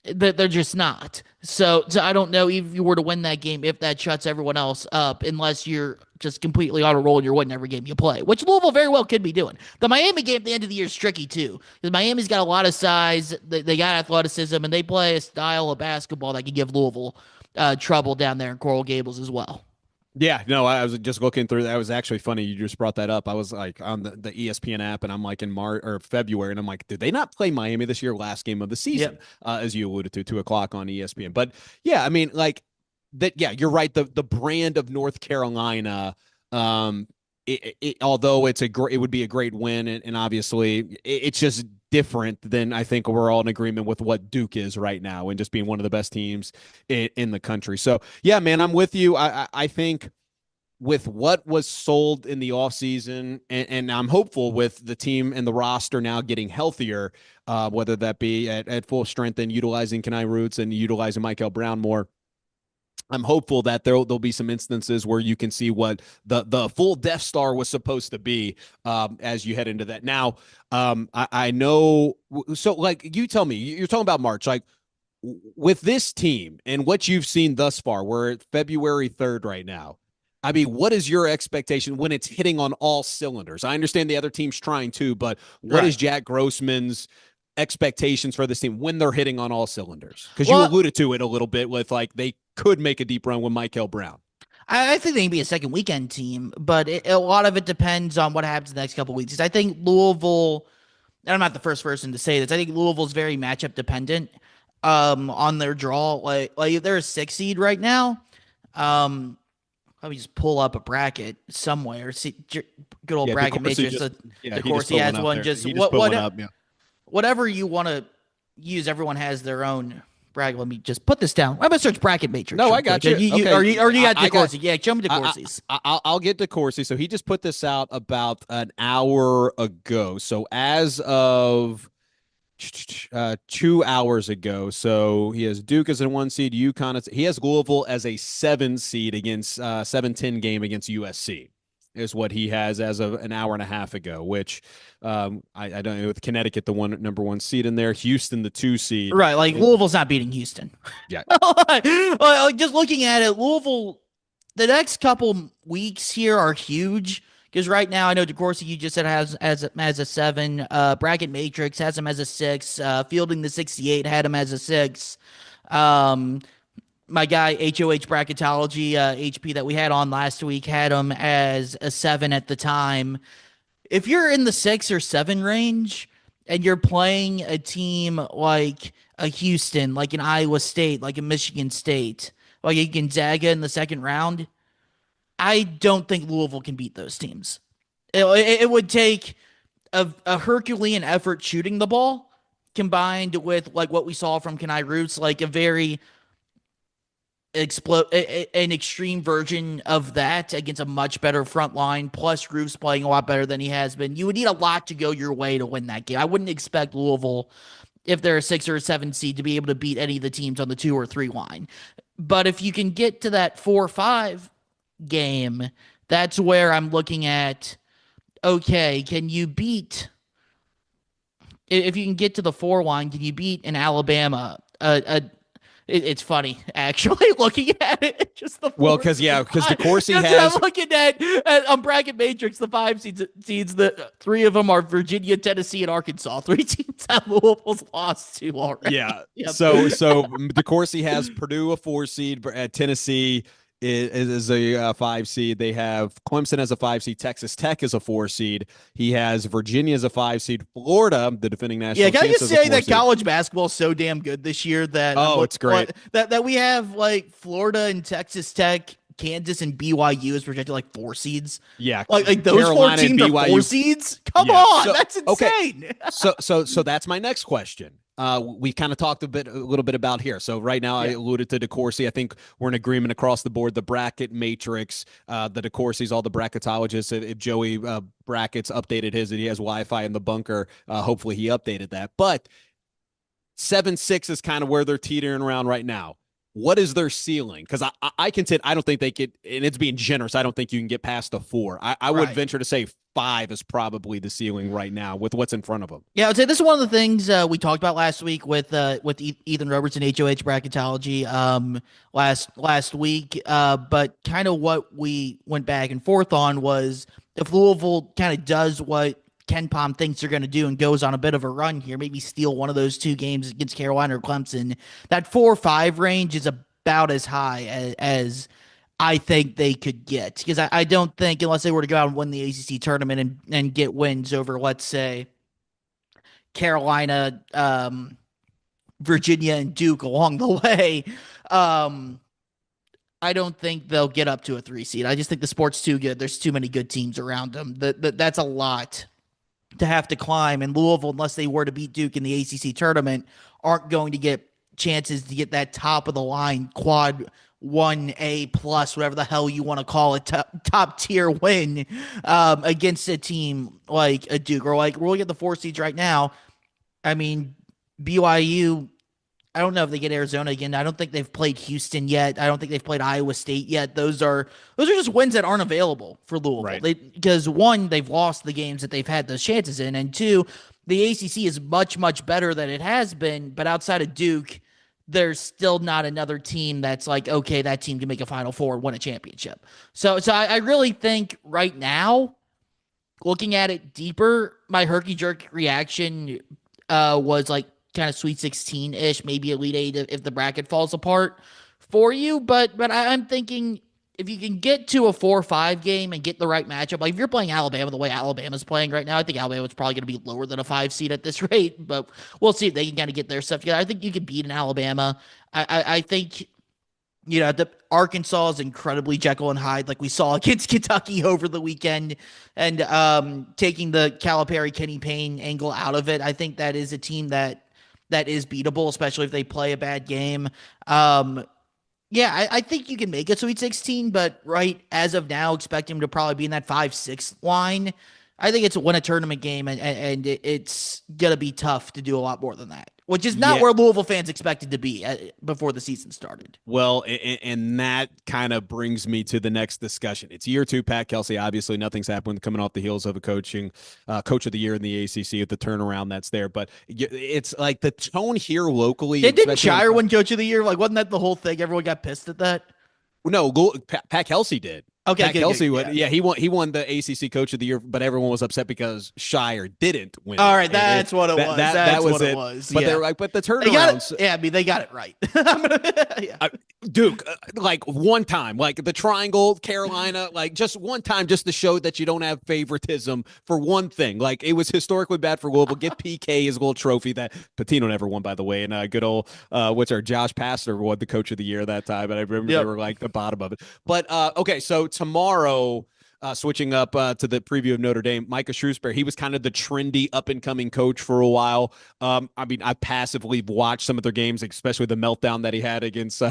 [SPEAKER 1] They're just not. So I don't know if you were to win that game, if that shuts everyone else up, unless you're just completely on a roll and you're winning every game you play, which Louisville very well could be doing. The Miami game at the end of the year is tricky too, because Miami's got a lot of size, they got athleticism, and they play a style of basketball that can give Louisville trouble down there in Coral Gables as well.
[SPEAKER 2] Yeah, no, I was just looking through. That was actually funny. You just brought that up. I was like on the ESPN app, and I'm like in March or February, and I'm like, did they not play Miami this year? Last game of the season,
[SPEAKER 1] Yep.
[SPEAKER 2] as you alluded to, 2 o'clock on ESPN. But yeah, I mean, like that. Yeah, you're right. The brand of North Carolina, although it would be a great win, and obviously it's just different than I think we're all in agreement with what Duke is right now, and just being one of the best teams in the country. So yeah, man, I'm with you. I think with what was sold in the offseason, and I'm hopeful with the team and the roster now getting healthier, whether that be at full strength and utilizing Khnai Rooths and utilizing Mikel Brown more. I'm hopeful that there'll be some instances where you can see what the full Death Star was supposed to be, as you head into that. Now, I know. So, like, you tell me, you're talking about March, like with this team and what you've seen thus far. We're at February 3rd right now. I mean, what is your expectation when it's hitting on all cylinders? I understand the other team's trying to, but what is
[SPEAKER 1] Right.
[SPEAKER 2] Jack Grossman's expectations for this team when they're hitting on all cylinders? Because you
[SPEAKER 1] Well,
[SPEAKER 2] alluded to it a little bit with like they could make a deep run with Mikel Brown.
[SPEAKER 1] I think they can be a second weekend team, but a lot of it depends on what happens the next couple of weeks. 'Cause I think Louisville, and I'm not the first person to say this, I think Louisville's very matchup dependent on their draw. Like if they're a 6 seed right now, um, let me just pull up a bracket somewhere. See, good old
[SPEAKER 2] Yeah,
[SPEAKER 1] bracket
[SPEAKER 2] DeCourcy
[SPEAKER 1] matrix.
[SPEAKER 2] just he just
[SPEAKER 1] DeCourcy
[SPEAKER 2] put one
[SPEAKER 1] has
[SPEAKER 2] up
[SPEAKER 1] one.
[SPEAKER 2] there.
[SPEAKER 1] Just
[SPEAKER 2] He just put one up. Yeah.
[SPEAKER 1] whatever you want to use. Everyone has their own bracket. Let me just put this down. I'm gonna search bracket matrix.
[SPEAKER 2] No,
[SPEAKER 1] Real
[SPEAKER 2] I got
[SPEAKER 1] quick.
[SPEAKER 2] you. Okay,
[SPEAKER 1] Or you got
[SPEAKER 2] I got.
[SPEAKER 1] DeCourcy? Yeah, show me DeCourcy's.
[SPEAKER 2] I'll get DeCourcy. So he just put this out about an hour ago. So as of 2 hours ago. So he has Duke as a 1 seed, UConn. He has Louisville as a 7 seed against 7-10 game against USC is what he has as of an hour and a half ago, which I don't know, with Connecticut, the number 1 seed in there, Houston, the 2 seed.
[SPEAKER 1] Right, like Louisville's not beating Houston.
[SPEAKER 2] Yeah.
[SPEAKER 1] Like, just looking at it, Louisville, the next couple weeks here are huge because right now I know DeCourcy, you just said has a 7. Bracket Matrix has him as a 6. Fielding the 68 had him as a 6. Um, my guy HOH Bracketology HP that we had on last week had him as a 7 at the time. If you're in the 6 or 7 range and you're playing a team like a Houston, like an Iowa State, like a Michigan State, like a Gonzaga in the second round, I don't think Louisville can beat those teams. It would take a Herculean effort shooting the ball combined with like what we saw from Khnai Roots, like a very an extreme version of that against a much better front line, plus Roof's playing a lot better than he has been. You would need a lot to go your way to win that game. I wouldn't expect Louisville, if they're a 6 or 7 seed, to be able to beat any of the teams on the 2 or 3 line. But if you can get to that 4 or 5 game, that's where I'm looking at, okay, can you beat, if you can get to the 4 line, can you beat an Alabama, it's funny actually looking at it. Just the
[SPEAKER 2] Well,
[SPEAKER 1] four
[SPEAKER 2] because
[SPEAKER 1] and
[SPEAKER 2] because
[SPEAKER 1] five.
[SPEAKER 2] DeCourcy
[SPEAKER 1] That's what
[SPEAKER 2] has
[SPEAKER 1] I'm looking at on bracket matrix. The five seeds. The three of them are Virginia, Tennessee, and Arkansas. Three teams that Louisville's lost to
[SPEAKER 2] yeah.
[SPEAKER 1] already. Yep.
[SPEAKER 2] So DeCourcy has Purdue a 4 seed, Tennessee is a 5 seed. They have Clemson as a 5 seed. Texas Tech is a 4 seed. He has Virginia as a 5 seed. Florida, the defending
[SPEAKER 1] Yeah,
[SPEAKER 2] national
[SPEAKER 1] can I
[SPEAKER 2] champs,
[SPEAKER 1] just
[SPEAKER 2] as a
[SPEAKER 1] say
[SPEAKER 2] four
[SPEAKER 1] that
[SPEAKER 2] seed.
[SPEAKER 1] college basketball is so damn good this year that
[SPEAKER 2] Oh, it's great.
[SPEAKER 1] that we have like Florida and Texas Tech, Kansas and BYU is projected like 4 seeds.
[SPEAKER 2] Yeah,
[SPEAKER 1] Like those four
[SPEAKER 2] Carolina and
[SPEAKER 1] teams are four
[SPEAKER 2] BYU.
[SPEAKER 1] seeds. Come
[SPEAKER 2] Yeah.
[SPEAKER 1] on,
[SPEAKER 2] So
[SPEAKER 1] that's
[SPEAKER 2] okay.
[SPEAKER 1] insane.
[SPEAKER 2] So that's my next question. We kind of talked a little bit about here. So right now I
[SPEAKER 1] Yeah.
[SPEAKER 2] alluded to DeCourcy. I think we're in agreement across the board. The bracket matrix, the DeCourcy's, all the bracketologists. If Joey Brackets updated his, and he has Wi-Fi in the bunker, hopefully he updated that. But 7-6 is kind of where they're teetering around right now. What is their ceiling? Because I contend I don't think they could, and it's being generous. I don't think you can get past a 4. I would
[SPEAKER 1] Right.
[SPEAKER 2] venture to say 5 is probably the ceiling right now with what's in front of them.
[SPEAKER 1] Yeah, I would say this is one of the things we talked about last week with Ethan Robertson, HOH bracketology last week. But kind of what we went back and forth on was if Louisville kind of does what Ken Pom thinks they're going to do and goes on a bit of a run here, maybe steal one of those 2 games against Carolina or Clemson, that 4-5 range is about as high as I think they could get. Because I don't think, unless they were to go out and win the ACC tournament and get wins over, let's say, Carolina, Virginia, and Duke along the way, I don't think they'll get up to a 3 seed. I just think the sport's too good. There's too many good teams around them. That's a lot to have to climb. And Louisville, unless they were to beat Duke in the ACC tournament, aren't going to get chances to get that top of the line quad 1A plus, whatever the hell you want to call it, top tier win against a team like a Duke. Or like we're looking at the 4 seeds right now. I mean, BYU, I don't know if they get Arizona again. I don't think they've played Houston yet. I don't think they've played Iowa State yet. Those are just wins that aren't available for Louisville.
[SPEAKER 2] Right.
[SPEAKER 1] Because one, they've lost the games that they've had those chances in, and two, the ACC is much, much better than it has been. But outside of Duke, there's still not another team that's like, okay, that team can make a Final Four and win a championship. So I really think right now, looking at it deeper, my herky-jerky reaction was like kind of Sweet 16-ish, maybe Elite 8 if the bracket falls apart for you. But I'm thinking if you can get to a 4-5 game and get the right matchup, like if you're playing Alabama the way Alabama's playing right now, I think Alabama's probably going to be lower than a 5 seed at this rate, but we'll see if they can kind of get their stuff together. I think you can beat an Alabama. I think, the Arkansas is incredibly Jekyll and Hyde, like we saw against Kentucky over the weekend, and taking the Calipari Kenny Payne angle out of it, I think that is a team that is beatable, especially if they play a bad game. I think you can make a Sweet 16, but right as of now, expect him to probably be in that 5-6 line. I think it's a win a tournament game, and it's going to be tough to do a lot more than that, which is not where Louisville fans expected to be before the season started.
[SPEAKER 2] Well, and that kind of brings me to the next discussion. It's year 2, Pat Kelsey. Obviously, nothing's happened coming off the heels of a coach of the year in the ACC with the turnaround that's there. But it's like the tone here locally.
[SPEAKER 1] Didn't Shire win Coach of the Year? Like, wasn't that the whole thing? Everyone got pissed at that.
[SPEAKER 2] No, Pat Kelsey did.
[SPEAKER 1] Okay,
[SPEAKER 2] Pat Kelsey won. Yeah, he won the ACC Coach of the Year, but everyone was upset because Shire didn't win.
[SPEAKER 1] All right, that's what it was. That was what it was.
[SPEAKER 2] But they're like, but the turnarounds.
[SPEAKER 1] I mean, they got it right.
[SPEAKER 2] Duke, like one time, like the triangle, Carolina, like just one time, just to show that you don't have favoritism for one thing. Like it was historically bad for Louisville. Get PK his little trophy that Patino never won, by the way. And good old, Josh Pastner won the Coach of the Year that time. And I remember they were like the bottom of it. But okay, so tomorrow, switching up to the preview of Notre Dame, Micah Shrewsbury, he was kind of the trendy up-and-coming coach for a while. I mean, I passively watched some of their games, especially the meltdown that he had against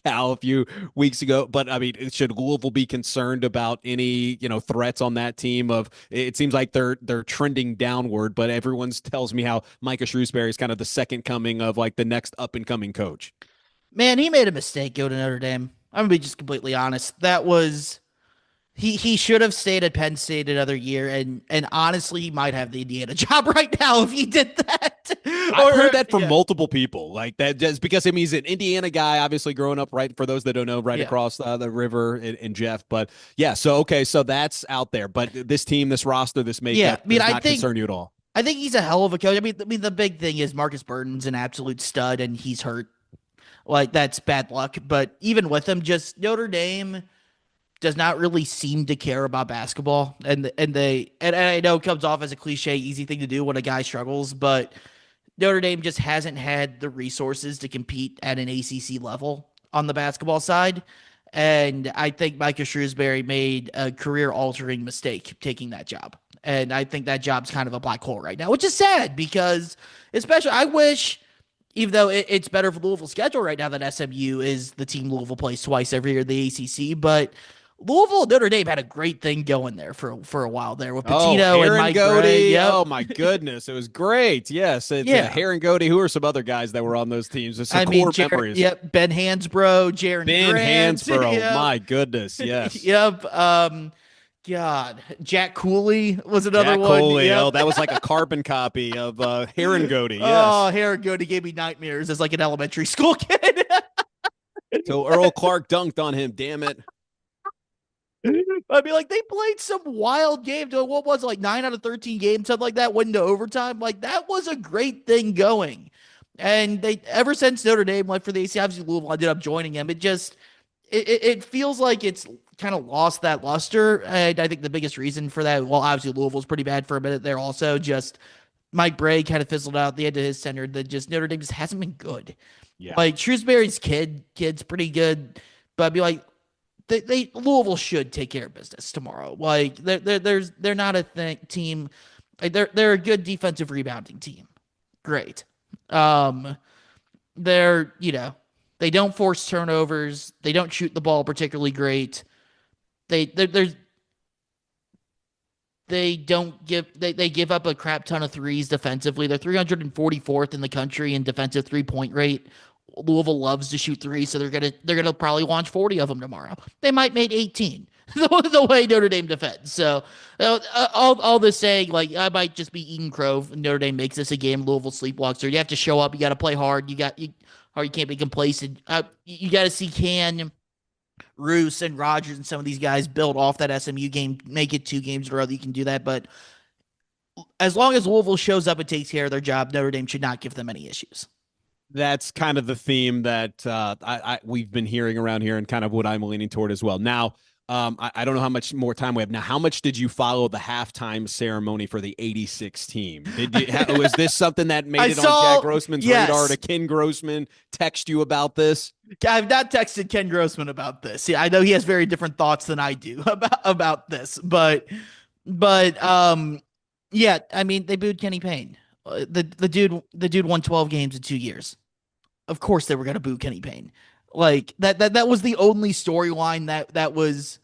[SPEAKER 2] Cal a few weeks ago. But, I mean, should Louisville be concerned about any, threats on that team? It seems like they're trending downward, but everyone tells me how Micah Shrewsbury is kind of the second coming of, like, the next up-and-coming coach.
[SPEAKER 1] Man, he made a mistake going to Notre Dame. I'm going to be just completely honest. That was... He should have stayed at Penn State another year, and honestly, he might have the Indiana job right now if he did that.
[SPEAKER 2] I've heard that from
[SPEAKER 1] Yeah,
[SPEAKER 2] multiple people, like that, just because I mean, he's an Indiana guy, obviously growing up right. For those that don't know, right
[SPEAKER 1] yeah,
[SPEAKER 2] across the river in Jeff. But yeah, so okay, so that's out there. But this team, this roster, this
[SPEAKER 1] yeah.
[SPEAKER 2] makeup
[SPEAKER 1] I mean,
[SPEAKER 2] does not concern you at all.
[SPEAKER 1] I think he's a hell of a coach. I mean, the big thing is Marcus Burton's an absolute stud, and he's hurt. Like that's bad luck. But even with him, just Notre Dame does not really seem to care about basketball, and I know it comes off as a cliche, easy thing to do when a guy struggles, but Notre Dame just hasn't had the resources to compete at an ACC level on the basketball side. And I think Micah Shrewsbury made a career altering mistake taking that job. And I think that job's kind of a black hole right now, which is sad because, especially, I wish, even though it's better for Louisville's schedule right now, that SMU is the team Louisville plays twice every year, the ACC. But Louisville and Notre Dame had a great thing going there for a while there with
[SPEAKER 2] Oh,
[SPEAKER 1] Pitino and Mike Brey.
[SPEAKER 2] Herringody.
[SPEAKER 1] Yep.
[SPEAKER 2] Oh my goodness. It was great. Yes. It's
[SPEAKER 1] Yeah.
[SPEAKER 2] Herringody. Who are some other guys that were on those teams? It's some
[SPEAKER 1] I mean,
[SPEAKER 2] core memories.
[SPEAKER 1] yep, Ben Hansbrough, Jaron
[SPEAKER 2] Ben
[SPEAKER 1] Grant,
[SPEAKER 2] Hansborough.
[SPEAKER 1] yep,
[SPEAKER 2] My goodness. Yes.
[SPEAKER 1] yep. God, Jack Cooley was another
[SPEAKER 2] Jack
[SPEAKER 1] one.
[SPEAKER 2] Coley.
[SPEAKER 1] Yep.
[SPEAKER 2] Oh, that was like a carbon copy of Herringody.
[SPEAKER 1] Oh,
[SPEAKER 2] Yes.
[SPEAKER 1] Harry Goody gave me nightmares as like an elementary school kid.
[SPEAKER 2] So Earl Clark dunked on him. Damn it.
[SPEAKER 1] I mean, like they played some wild games. What was it, like 9 out of 13 games, something like that, went into overtime. Like that was a great thing going. And they ever since Notre Dame left for the ACC, obviously Louisville ended up joining him. It feels like it's kind of lost that luster. And I think the biggest reason for that, well, obviously Louisville's pretty bad for a minute there. Also, just Mike Brey kind of fizzled out at the end of his tenure. That just Notre Dame just hasn't been good.
[SPEAKER 2] Yeah.
[SPEAKER 1] Like Shrewsbury's kid's pretty good, but I'd be like, they Louisville should take care of business tomorrow. Like they're not a team. Like they're a good defensive rebounding team. Great. Um, they're they don't force turnovers. They don't shoot the ball particularly great. There's they don't give they give up a crap ton of threes defensively. They're 344th in the country in defensive 3-point rate. Louisville loves to shoot threes, so they're gonna probably launch 40 of them tomorrow. They might make 18 the way Notre Dame defends. So all this saying, like I might just be eating crow if Notre Dame makes this a game. Louisville sleepwalks, or you have to show up. You got to play hard. Or you can't be complacent. You got to see can Rooths and Rogers and some of these guys build off that SMU game, make it 2 games in a row that you can do that. But as long as Louisville shows up and takes care of their job, Notre Dame should not give them any issues.
[SPEAKER 2] That's kind of the theme that we've been hearing around here, and kind of what I'm leaning toward as well. Now, I don't know how much more time we have. Now, how much did you follow the halftime ceremony for the '86 team? Was this something that made it on Jack Grossman's radar? Did Ken Grossman text you about this?
[SPEAKER 1] I've not texted Ken Grossman about this. Yeah, I know he has very different thoughts than I do about this, but yeah, I mean they booed Kenny Payne. The dude won 12 games in 2 years. Of course they were gonna boo Kenny Payne. Like that was the only storyline that was.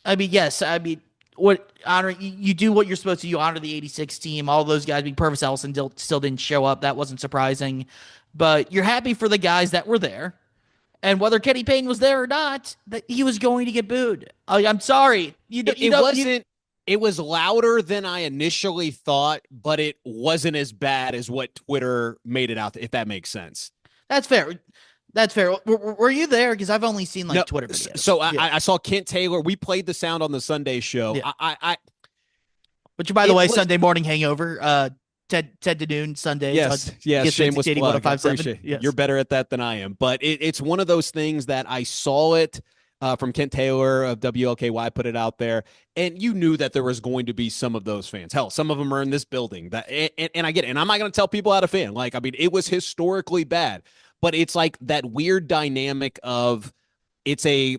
[SPEAKER 1] I mean, yes, I mean what honor you do what you're supposed to. You honor the '86 team. All those guys. I mean, Purvis Ellison still didn't show up. That wasn't surprising, but you're happy for the guys that were there. And whether Kenny Payne was there or not, that he was going to get booed. I'm sorry.
[SPEAKER 2] It was louder than I initially thought, but it wasn't as bad as what Twitter made it out, if that makes sense.
[SPEAKER 1] That's fair. That's fair. Were you there? Because I've only seen like Twitter videos.
[SPEAKER 2] So I saw Kent Taylor. We played the sound on the Sunday show.
[SPEAKER 1] Yeah. Which, by the way, Sunday morning hangover. Ted to noon Sunday.
[SPEAKER 2] Yes, shameless plug. I appreciate
[SPEAKER 1] yes.
[SPEAKER 2] You're better at that than I am. But it's one of those things that I saw it from Kent Taylor of WLKY put it out there, and you knew that there was going to be some of those fans. Hell, some of them are in this building. And I get it. And I'm not going to tell people how to fan. Like, I mean, it was historically bad. But it's like that weird dynamic of it's a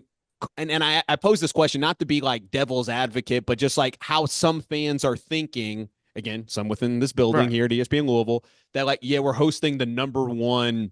[SPEAKER 2] and I pose this question not to be like devil's advocate, but just like how some fans are thinking, again, some within this building here at ESPN Louisville, that like, yeah, we're hosting the #1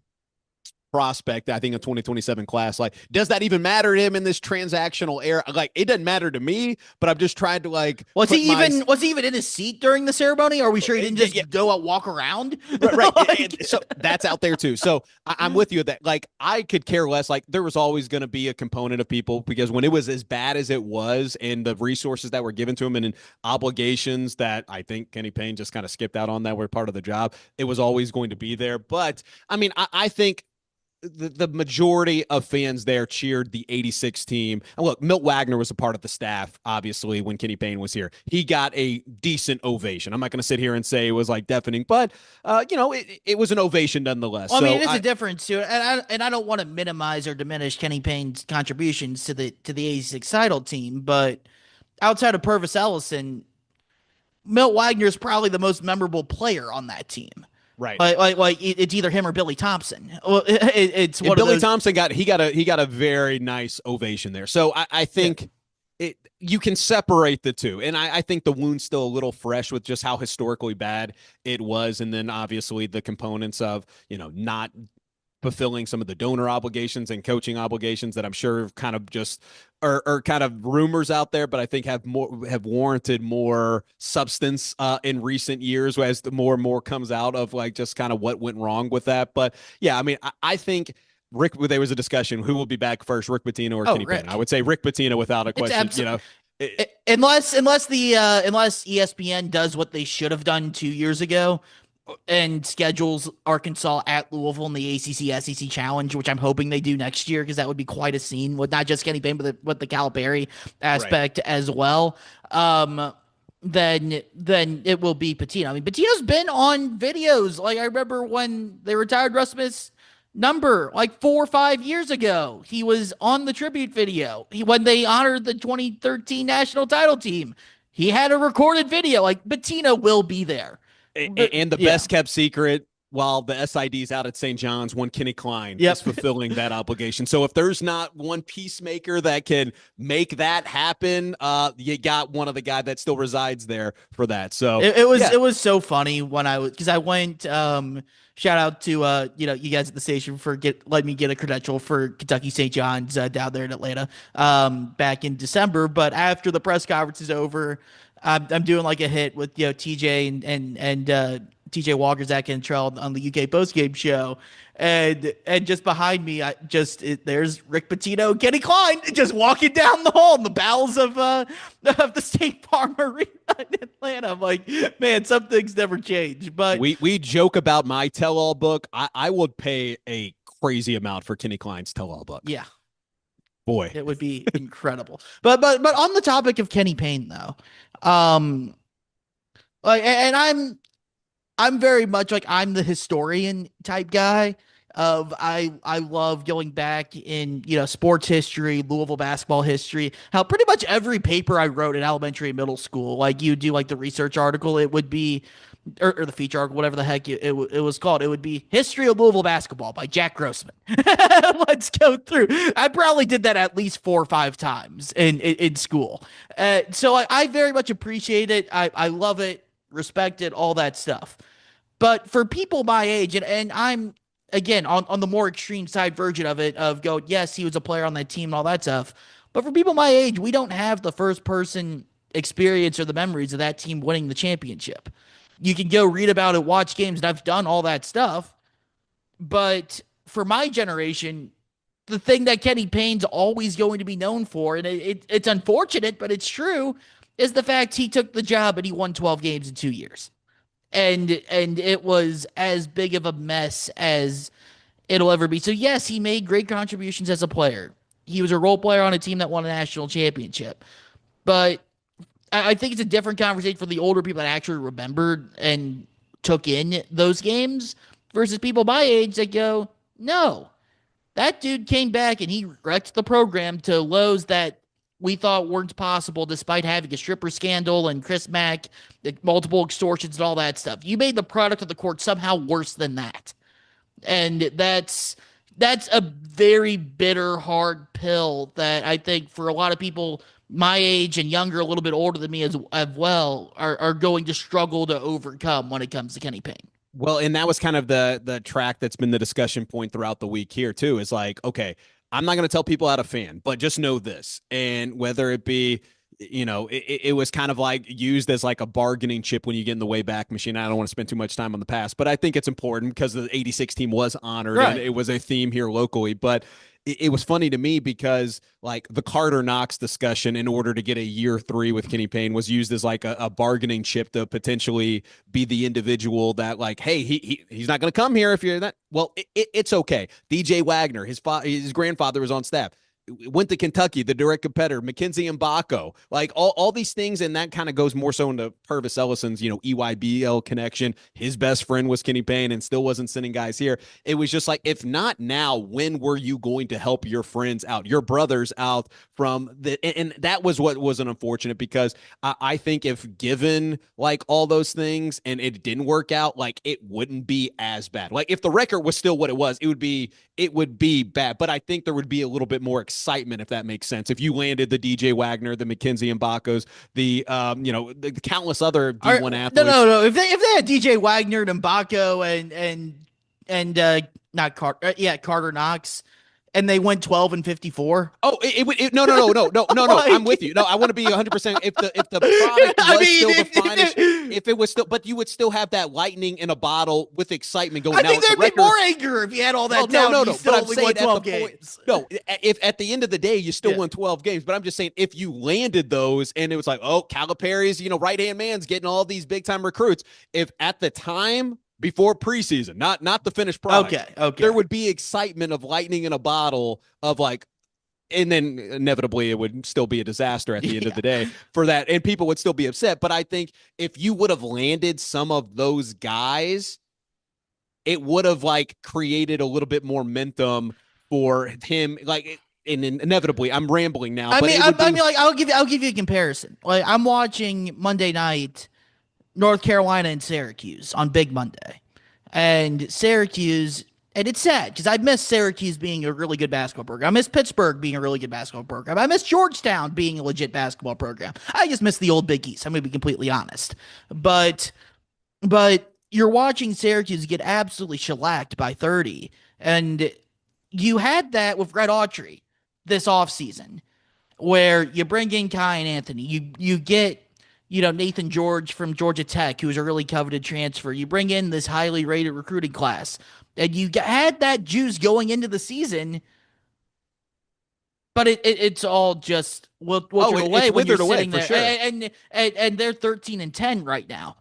[SPEAKER 2] prospect, I think, a 2027 class. Like, does that even matter to him in this transactional era? Like, it doesn't matter to me, but I'm just trying to like put my
[SPEAKER 1] was he even in his seat during the ceremony? Are we sure he didn't
[SPEAKER 2] yeah, yeah.
[SPEAKER 1] just go out walk around?
[SPEAKER 2] Right.
[SPEAKER 1] Like,
[SPEAKER 2] So that's out there too. So I'm with you that like I could care less. Like there was always going to be a component of people because when it was as bad as it was and the resources that were given to him and obligations that I think Kenny Payne just kind of skipped out on that were part of the job, it was always going to be there. But I mean, I think the majority of fans there cheered the 86 team. And look, Milt Wagner was a part of the staff, obviously, when Kenny Payne was here. He got a decent ovation. I'm not going to sit here and say it was like deafening, but, it was an ovation nonetheless.
[SPEAKER 1] well, I mean,
[SPEAKER 2] So
[SPEAKER 1] it is a difference too, and I don't want to minimize or diminish Kenny Payne's contributions to the 86 title team, but outside of Purvis Ellison, Milt Wagner is probably the most memorable player on that team.
[SPEAKER 2] right.
[SPEAKER 1] It's either him or Billy Thompson. Well, it's
[SPEAKER 2] And
[SPEAKER 1] one of
[SPEAKER 2] Billy
[SPEAKER 1] those.
[SPEAKER 2] Thompson got a very nice ovation there. So I think you can separate the two. And I think the wound's still a little fresh with just how historically bad it was. And then obviously the components of, not fulfilling some of the donor obligations and coaching obligations that I'm sure kind of just are kind of rumors out there, but I think have warranted more substance in recent years as the more and more comes out of like just kind of what went wrong with that. But yeah, I mean, I think there was a discussion who will be back first, Rick Pitino or Kenny Payne. I would say Rick Pitino without a question.
[SPEAKER 1] Unless ESPN does what they should have done 2 years ago and schedules Arkansas at Louisville in the ACC SEC Challenge, which I'm hoping they do next year because that would be quite a scene with not just Kenny Payne but with the Calipari aspect as well. Then it will be Patino. I mean, Patino's been on videos. Like I remember when they retired Russ Number like 4 or 5 years ago, he was on the tribute video. When they honored the 2013 national title team, he had a recorded video. Like Patino will be there.
[SPEAKER 2] And the best kept secret while the SID's out at St. John's, one Kenny Khnai is fulfilling that obligation. So if there's not one peacemaker that can make that happen, you got one of the guy that still resides there for that. So
[SPEAKER 1] it was so funny when I went shout out to you guys at the station for letting me get a credential for Kentucky St. John's down there in Atlanta back in December. But after the press conference is over, I'm doing like a hit with TJ and TJ Walker, Zach Cantrell on the UK postgame show, and just behind me, there's Rick Pitino, and Kenny Khnai just walking down the hall in the bowels of the State Farm Arena in Atlanta. I'm like, man, some things never change. But
[SPEAKER 2] we joke about my tell-all book. I would pay a crazy amount for Kenny Klein's tell-all book.
[SPEAKER 1] Yeah.
[SPEAKER 2] Boy,
[SPEAKER 1] it would be incredible. But on the topic of Kenny Payne, though, and I'm very much like I'm the historian type guy. I love going back in sports history, Louisville basketball history. How pretty much every paper I wrote in elementary and middle school, like you do like the research article, it would be or the feature article, whatever the heck it was called. It would be History of Louisville Basketball by Jack Grossman. Let's go through. I probably did that at least 4 or 5 times in school. So I very much appreciate it. I love it, respect it, all that stuff. But for people my age, and I'm, again, on the more extreme side version of it, of go, yes, he was a player on that team and all that stuff. But for people my age, we don't have the first-person experience or the memories of that team winning the championship. You can go read about it, watch games, and I've done all that stuff. But for my generation, the thing that Kenny Payne's always going to be known for, and it's unfortunate, but it's true, is the fact he took the job and he won 12 games in 2 years. And it was as big of a mess as it'll ever be. So, yes, he made great contributions as a player. He was a role player on a team that won a national championship. But I think it's a different conversation for the older people that actually remembered and took in those games versus people my age that go, no, that dude came back and he wrecked the program to lows that we thought weren't possible despite having a stripper scandal and Chris Mack, multiple extortions and all that stuff. You made the product of the court somehow worse than that. And that's a very bitter, hard pill that I think for a lot of people my age and younger, a little bit older than me as well, are going to struggle to overcome when it comes to Kenny Payne.
[SPEAKER 2] Well, and that was kind of the track that's been the discussion point throughout the week here too. Is like, okay, I'm not going to tell people how to fan, but just know this, and whether it be, it was kind of like used as like a bargaining chip when you get in the way back machine. I don't want to spend too much time on the past, but I think it's important because the '86 team was honored and
[SPEAKER 1] Right.
[SPEAKER 2] it was a theme here locally. But it was funny to me because like the Carter Knox discussion in order to get a year 3 with Kenny Payne was used as like a bargaining chip to potentially be the individual that like, hey, he's not going to come here if you're not. Well, it's okay. DJ Wagner, his grandfather was on staff. Went to Kentucky, the direct competitor, Mackenzie Mbako, like all these things. And that kind of goes more so into Purvis Ellison's, EYBL connection. His best friend was Kenny Payne and still wasn't sending guys here. It was just like, if not now, when were you going to help your friends out, your brothers out from the, and that was what was an unfortunate because I think if given like all those things and it didn't work out, like it wouldn't be as bad. Like if the record was still what it was, it would be bad. But I think there would be a little bit more excitement, if that makes sense. If you landed the DJ Wagner, the Mackenzie Mbakos, the countless other D1 athletes.
[SPEAKER 1] No. If they had DJ Wagner and Mbako and not Carter, Carter Knox, and they went 12-54.
[SPEAKER 2] Oh, it would no. Like, I'm with you. No, I want to be 100%. If the product was still the finest, if it was still, but you would still have that lightning in a bottle with excitement going.
[SPEAKER 1] I think there'd be more anger if you had all that down. No. But I'm saying at 12 games.
[SPEAKER 2] If at the end of the day you still won 12 games, but I'm just saying if you landed those and it was like, oh, Calipari's, right hand man's getting all these big time recruits. If at the time before preseason, not the finished product.
[SPEAKER 1] Okay.
[SPEAKER 2] There would be excitement of lightning in a bottle of like, and then inevitably it would still be a disaster at the end of the day for that. And people would still be upset. But I think if you would have landed some of those guys, it would have like created a little bit more momentum for him. Like, and inevitably I'm rambling now.
[SPEAKER 1] I'll give you a comparison. Like I'm watching Monday night, North Carolina and Syracuse on Big Monday. And Syracuse, and it's sad because I miss Syracuse being a really good basketball program. I miss Pittsburgh being a really good basketball program. I miss Georgetown being a legit basketball program. I just miss the old Big East. I'm going to be completely honest. But you're watching Syracuse get absolutely shellacked by 30. And you had that with Red Autry this offseason where you bring in Khnai and Anthony. You get Nathan George from Georgia Tech, who's a really coveted transfer. You bring in this highly rated recruiting class, and you had that juice going into the season, but it's all just away when you're sitting there. Sure. And they're 13-10 right now.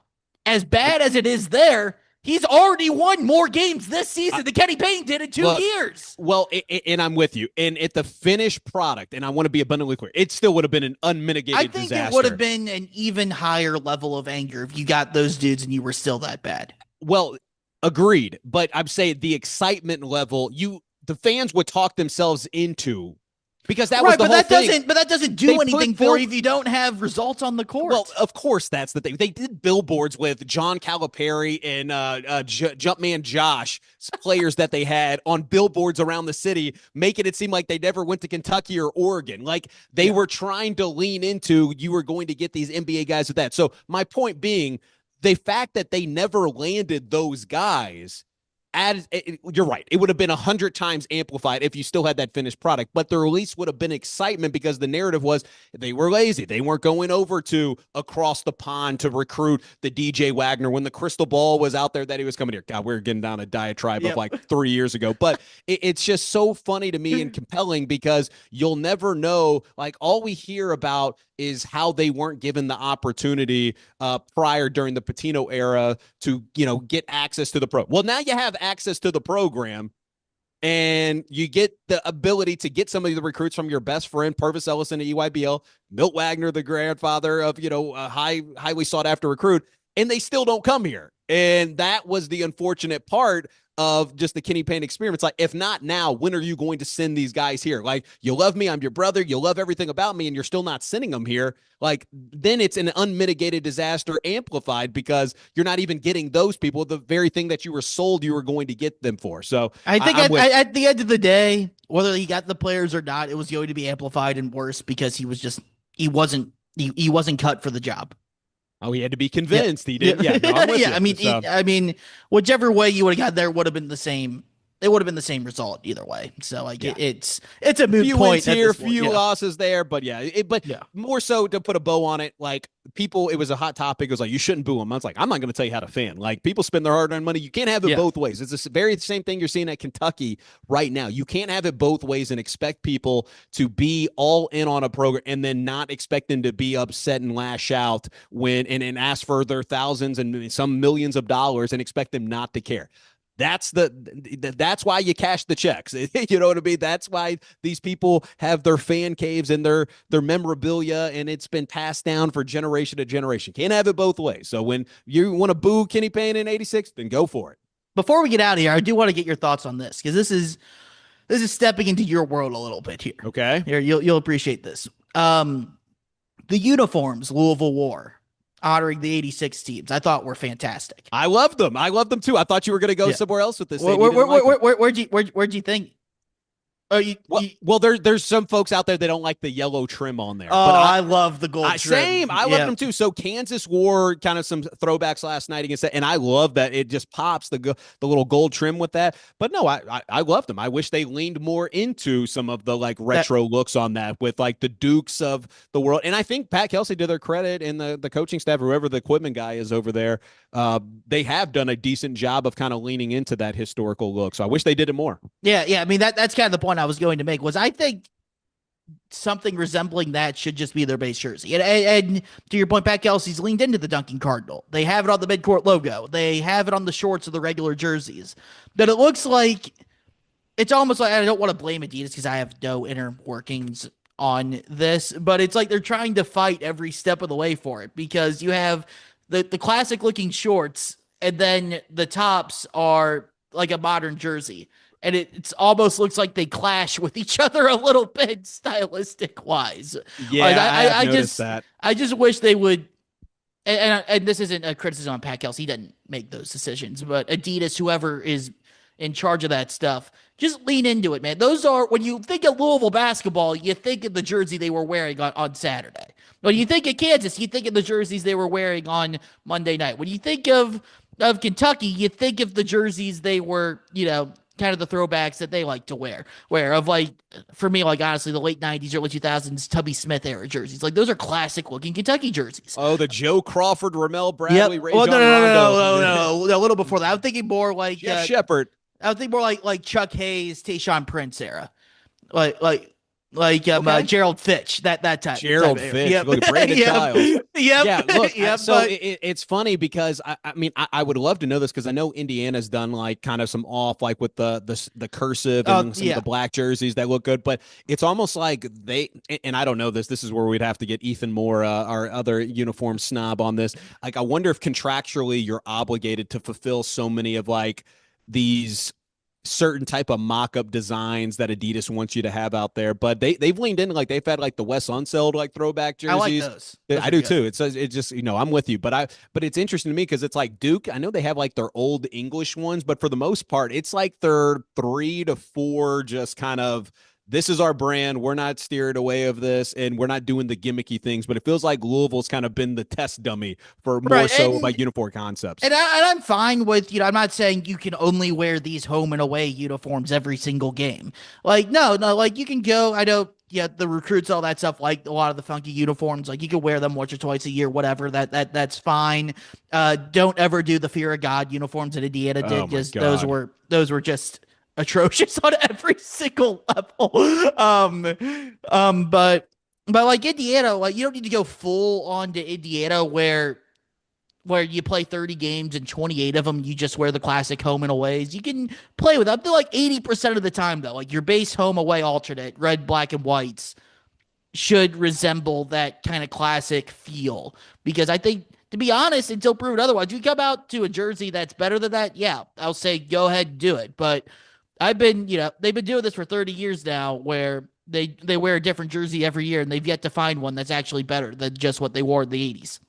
[SPEAKER 1] As bad as it is there, he's already won more games this season than Kenny Payne did in 2 years.
[SPEAKER 2] Well, and I'm with you. And at the finished product, and I want to be abundantly clear, it still would have been an unmitigated disaster.
[SPEAKER 1] I think it would have been an even higher level of anger if you got those dudes and you were still that bad.
[SPEAKER 2] Well, agreed. But I'm saying the excitement level, the fans would talk themselves into. Because that was the whole thing.
[SPEAKER 1] But that doesn't do anything for you if you don't have results on the court.
[SPEAKER 2] Well, of course, that's the thing. They did billboards with John Calipari and Jumpman Josh, players that they had on billboards around the city, making it seem like they never went to Kentucky or Oregon. Like they were trying to lean into, you were going to get these NBA guys with that. So my point being, the fact that they never landed those guys, you're right. It would have been 100 times amplified if you still had that finished product, but there at least would have been excitement because the narrative was they were lazy. They weren't going over to across the pond to recruit the DJ Wagner when the crystal ball was out there that he was coming here. God, we're getting down a diatribe of like 3 years ago, but it's just so funny to me and compelling because you'll never know. Like all we hear about is how they weren't given the opportunity prior during the Pitino era to, get access to the pro. Well, now you have access to the program and you get the ability to get some of the recruits from your best friend, Purvis Ellison at EYBL, Milt Wagner, the grandfather of, a highly sought after recruit, and they still don't come here. And that was the unfortunate part of just the Kenny Payne experience. Like, if not now, when are you going to send these guys here? Like, you love me, I'm your brother, you love everything about me, and you're still not sending them here. Like, then it's an unmitigated disaster amplified because you're not even getting those people, the very thing that you were sold you were going to get them for. So
[SPEAKER 1] I think at the end of the day, whether he got the players or not, it was going to be amplified and worse because he wasn't cut for the job.
[SPEAKER 2] Oh, he had to be
[SPEAKER 1] Yeah.
[SPEAKER 2] convinced. He
[SPEAKER 1] Yeah.
[SPEAKER 2] didn't. Yeah, no, I'm with
[SPEAKER 1] Yeah.
[SPEAKER 2] you.
[SPEAKER 1] I mean,
[SPEAKER 2] So
[SPEAKER 1] whichever way you would have got there would have been the same. It would have been the same result either way. So like
[SPEAKER 2] yeah.
[SPEAKER 1] it's a moot
[SPEAKER 2] Few wins
[SPEAKER 1] point at
[SPEAKER 2] here,
[SPEAKER 1] this point.
[SPEAKER 2] few
[SPEAKER 1] Yeah.
[SPEAKER 2] losses there, but yeah, but
[SPEAKER 1] Yeah.
[SPEAKER 2] more so to put a bow on it, like people, it was a hot topic. It was like you shouldn't boo them. I was like, I'm not going to tell you how to fan. Like people spend their hard-earned money. You can't have it
[SPEAKER 1] Yeah.
[SPEAKER 2] both ways. It's the very same thing you're seeing at Kentucky right now. You can't have it both ways and expect people to be all in on a program and then not expect them to be upset and lash out when and ask for their thousands and some millions of dollars and expect them not to care. That's why you cash the checks. You know what I mean? That's why these people have their fan caves and their memorabilia, and it's been passed down for generation to generation. Can't have it both ways. So when you want to boo Kenny Payne in '86, then go for it.
[SPEAKER 1] Before we get out of here, I do want to get your thoughts on this because this is stepping into your world a little bit here.
[SPEAKER 2] Okay.
[SPEAKER 1] Here, you'll appreciate this. The uniforms Louisville wore honoring the '86 teams, I thought were fantastic.
[SPEAKER 2] I loved them. I loved them too. I thought you were going to go somewhere else with this.
[SPEAKER 1] Where'd you think? Oh,
[SPEAKER 2] there's some folks out there that don't like the yellow trim on there.
[SPEAKER 1] Oh, but I love the gold trim.
[SPEAKER 2] Same. I love them too. So Kansas wore kind of some throwbacks last night against that, and I love that it just pops the little gold trim with that. But no, I loved them. I wish they leaned more into some of the like retro looks on that with like the Dukes of the world. And I think Pat Kelsey, to their credit, and the coaching staff, whoever the equipment guy is over there, they have done a decent job of kind of leaning into that historical look. So I wish they did it more.
[SPEAKER 1] Yeah. I mean that's kind of the point I was going to make. Was I think something resembling that should just be their base jersey. And to your point, Pat Kelsey's leaned into the Duncan Cardinal. They have it on the midcourt logo. They have it on the shorts of the regular jerseys. But it looks like it's almost like, I don't want to blame Adidas because I have no inner workings on this, but it's like they're trying to fight every step of the way for it because you have the classic looking shorts and then the tops are like a modern jersey. And it's almost looks like they clash with each other a little bit stylistic wise.
[SPEAKER 2] Yeah, I noticed that.
[SPEAKER 1] I just wish they would. And this isn't a criticism on Pat Kelsey. He doesn't make those decisions, but Adidas, whoever is in charge of that stuff, just lean into it, man. Those are, when you think of Louisville basketball, you think of the jersey they were wearing on Saturday. When you think of Kansas, you think of the jerseys they were wearing on Monday night. When you think of Kentucky, you think of the jerseys they were, kind of the throwbacks that they like to wear. For me, like honestly, the late 90s, early 2000s, Tubby Smith era jerseys. Like those are classic looking Kentucky jerseys.
[SPEAKER 2] Oh, the Joe Crawford, Ramel Bradley, Ray
[SPEAKER 1] Well,
[SPEAKER 2] John
[SPEAKER 1] no, a little before that. I'm thinking more like
[SPEAKER 2] Jeff Shepard.
[SPEAKER 1] I would think more like Chuck Hayes, Tayshaun Prince era. Okay. Gerald Fitch, that type.
[SPEAKER 2] Gerald
[SPEAKER 1] type
[SPEAKER 2] Fitch,
[SPEAKER 1] yep.
[SPEAKER 2] look at Brandon Childs.
[SPEAKER 1] Yep.
[SPEAKER 2] Yeah, look.
[SPEAKER 1] Yep,
[SPEAKER 2] it's funny because I would love to know this because I know Indiana's done like kind of some off like with the cursive and some of the black jerseys that look good, but it's almost like and I don't know this. This is where we'd have to get Ethan Moore, our other uniform snob, on this. Like, I wonder if contractually you're obligated to fulfill so many of like these certain type of mock-up designs that Adidas wants you to have out there, but they've leaned in, like they've had like the Wes Unseld like throwback jerseys.
[SPEAKER 1] I like those.
[SPEAKER 2] I do too. It just I'm with you, but it's interesting to me because it's like Duke. I know they have like their old English ones, but for the most part, it's like their 3 to 4 just kind of, this is our brand. We're not steered away of this, and we're not doing the gimmicky things. But it feels like Louisville's kind of been the test dummy for more so like uniform concepts.
[SPEAKER 1] And I'm fine with, I'm not saying you can only wear these home and away uniforms every single game. Like, no, like you can go, I know, the recruits, all that stuff, like a lot of the funky uniforms, like you can wear them once or twice a year, whatever, that's fine. Don't ever do the Fear of God uniforms that Indiana did, because those were just atrocious on every single level. But like Indiana, like you don't need to go full on to Indiana where you play 30 games and 28 of them you just wear the classic home and aways. You can play with up to like 80% of the time though. Like your base home away alternate, red, black, and whites should resemble that kind of classic feel. Because I think, to be honest, until proven otherwise, you come out to a jersey that's better than that, yeah, I'll say go ahead and do it. But they've been doing this for 30 years now where they wear a different jersey every year, and they've yet to find one that's actually better than just what they wore in the 80s.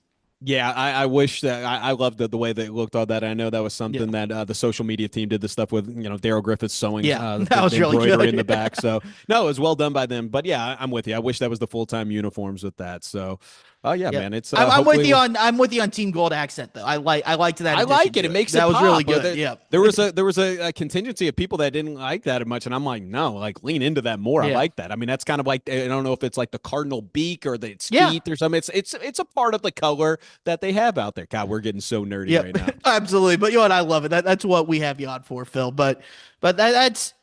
[SPEAKER 2] Yeah, I wish that I loved the way they looked on that. I know that was something that the social media team did the stuff with, Daryl Griffiths sewing
[SPEAKER 1] that was really good
[SPEAKER 2] in the back. So no, it was well done by them. But yeah, I'm with you. I wish that was the full-time uniforms with that. So Oh yeah,
[SPEAKER 1] Yep.
[SPEAKER 2] man. It's
[SPEAKER 1] I'm with
[SPEAKER 2] hopefully
[SPEAKER 1] you on Team Gold accent though. I liked that
[SPEAKER 2] I
[SPEAKER 1] addition
[SPEAKER 2] like it.
[SPEAKER 1] to
[SPEAKER 2] It makes it
[SPEAKER 1] That was
[SPEAKER 2] pop.
[SPEAKER 1] really good. Yep.
[SPEAKER 2] There was a contingency of people that didn't like that much, and I'm like, no, like lean into that more. I
[SPEAKER 1] Yeah.
[SPEAKER 2] like that. I mean, that's kind of like I don't know if it's like the cardinal beak or the its
[SPEAKER 1] Yeah.
[SPEAKER 2] feet or something. It's a part of the color that they have out there. God, we're getting so nerdy right
[SPEAKER 1] Yep.
[SPEAKER 2] now.
[SPEAKER 1] Absolutely. But you know what? I love it. That's what we have you on for, Phil. But that's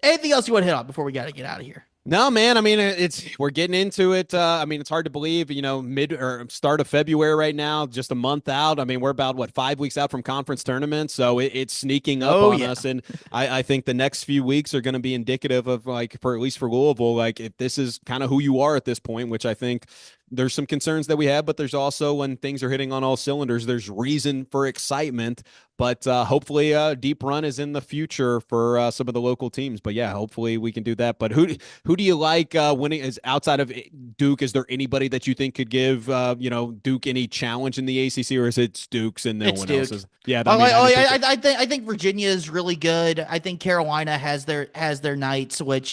[SPEAKER 1] anything else you want to hit on before we got to get out of here?
[SPEAKER 2] No, man. I mean, it's we're getting into it. I mean, it's hard to believe, mid or start of February right now, just a month out. I mean, we're about what 5 weeks out from conference tournaments, so it's sneaking up
[SPEAKER 1] Oh
[SPEAKER 2] on
[SPEAKER 1] yeah.
[SPEAKER 2] us. And I think the next few weeks are going to be indicative of like, for at least for Louisville, like if this is kind of who you are at this point, which I think there's some concerns that we have, but there's also when things are hitting on all cylinders, there's reason for excitement. But hopefully, a deep run is in the future for some of the local teams. But yeah, hopefully we can do that. But who do you like winning? Is outside of Duke? Is there anybody that you think could give Duke any challenge in the ACC, or is it Duke's and no
[SPEAKER 1] It's
[SPEAKER 2] one
[SPEAKER 1] Duke.
[SPEAKER 2] else's? Yeah, I
[SPEAKER 1] Oh,
[SPEAKER 2] mean, I think
[SPEAKER 1] I think Virginia is really good. I think Carolina has their nights, which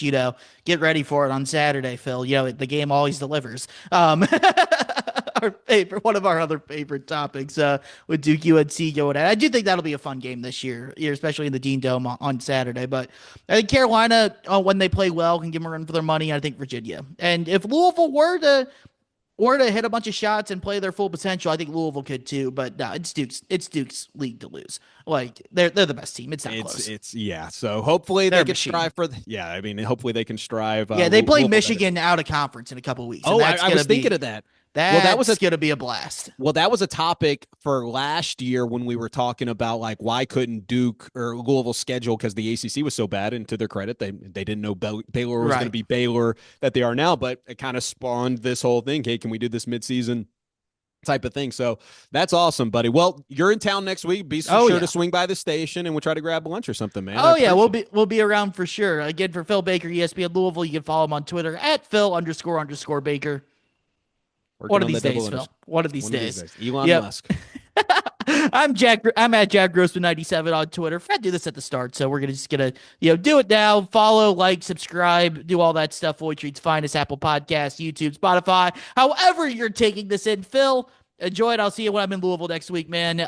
[SPEAKER 1] get ready for it on Saturday, Phil. The game always delivers. One of our other favorite topics with Duke UNC going at. I do think that'll be a fun game this year, especially in the Dean Dome on Saturday. But I think Carolina, when they play well, can give them a run for their money. I think Virginia, and if Louisville were to hit a bunch of shots and play their full potential, I think Louisville could too. But no, it's Duke's league to lose. Like they're the best team. It's not close.
[SPEAKER 2] it's yeah. So hopefully
[SPEAKER 1] They're
[SPEAKER 2] they
[SPEAKER 1] a
[SPEAKER 2] can
[SPEAKER 1] machine.
[SPEAKER 2] strive for. Yeah, I mean, hopefully they can strive.
[SPEAKER 1] Yeah, they play
[SPEAKER 2] Louisville better.
[SPEAKER 1] Michigan out of conference in a couple weeks, and
[SPEAKER 2] Oh,
[SPEAKER 1] that's
[SPEAKER 2] I
[SPEAKER 1] gonna
[SPEAKER 2] was thinking
[SPEAKER 1] be
[SPEAKER 2] of that. Well,
[SPEAKER 1] that's gonna be a blast.
[SPEAKER 2] that was a topic for last year when we were talking about like why couldn't Duke or Louisville schedule because the ACC was so bad. And to their credit, they didn't know Baylor was going to
[SPEAKER 1] Right.
[SPEAKER 2] be Baylor that they are now. But it kind of spawned this whole thing. Hey, can we do this midseason type of thing? So that's awesome, buddy. Well, you're in town next week. Be
[SPEAKER 1] Oh
[SPEAKER 2] sure
[SPEAKER 1] yeah.
[SPEAKER 2] to swing by the station and we'll try to grab lunch or something, man.
[SPEAKER 1] Oh yeah, we'll be around for sure. Again, for Phil Baker, ESPN Louisville, you can follow him on Twitter at Phil__Baker.
[SPEAKER 2] Working
[SPEAKER 1] One of
[SPEAKER 2] on the
[SPEAKER 1] these days,
[SPEAKER 2] double
[SPEAKER 1] Phil. One of these
[SPEAKER 2] one of
[SPEAKER 1] days.
[SPEAKER 2] Elon
[SPEAKER 1] Yep.
[SPEAKER 2] Musk.
[SPEAKER 1] I'm Jack. I'm at Jack Grossman 97 on Twitter. Fred do this at the start, so we're gonna do it now. Follow, like, subscribe, do all that stuff. Floyd Treats Finest, Apple Podcasts, YouTube, Spotify. However you're taking this in, Phil, enjoy it. I'll see you when I'm in Louisville next week, man.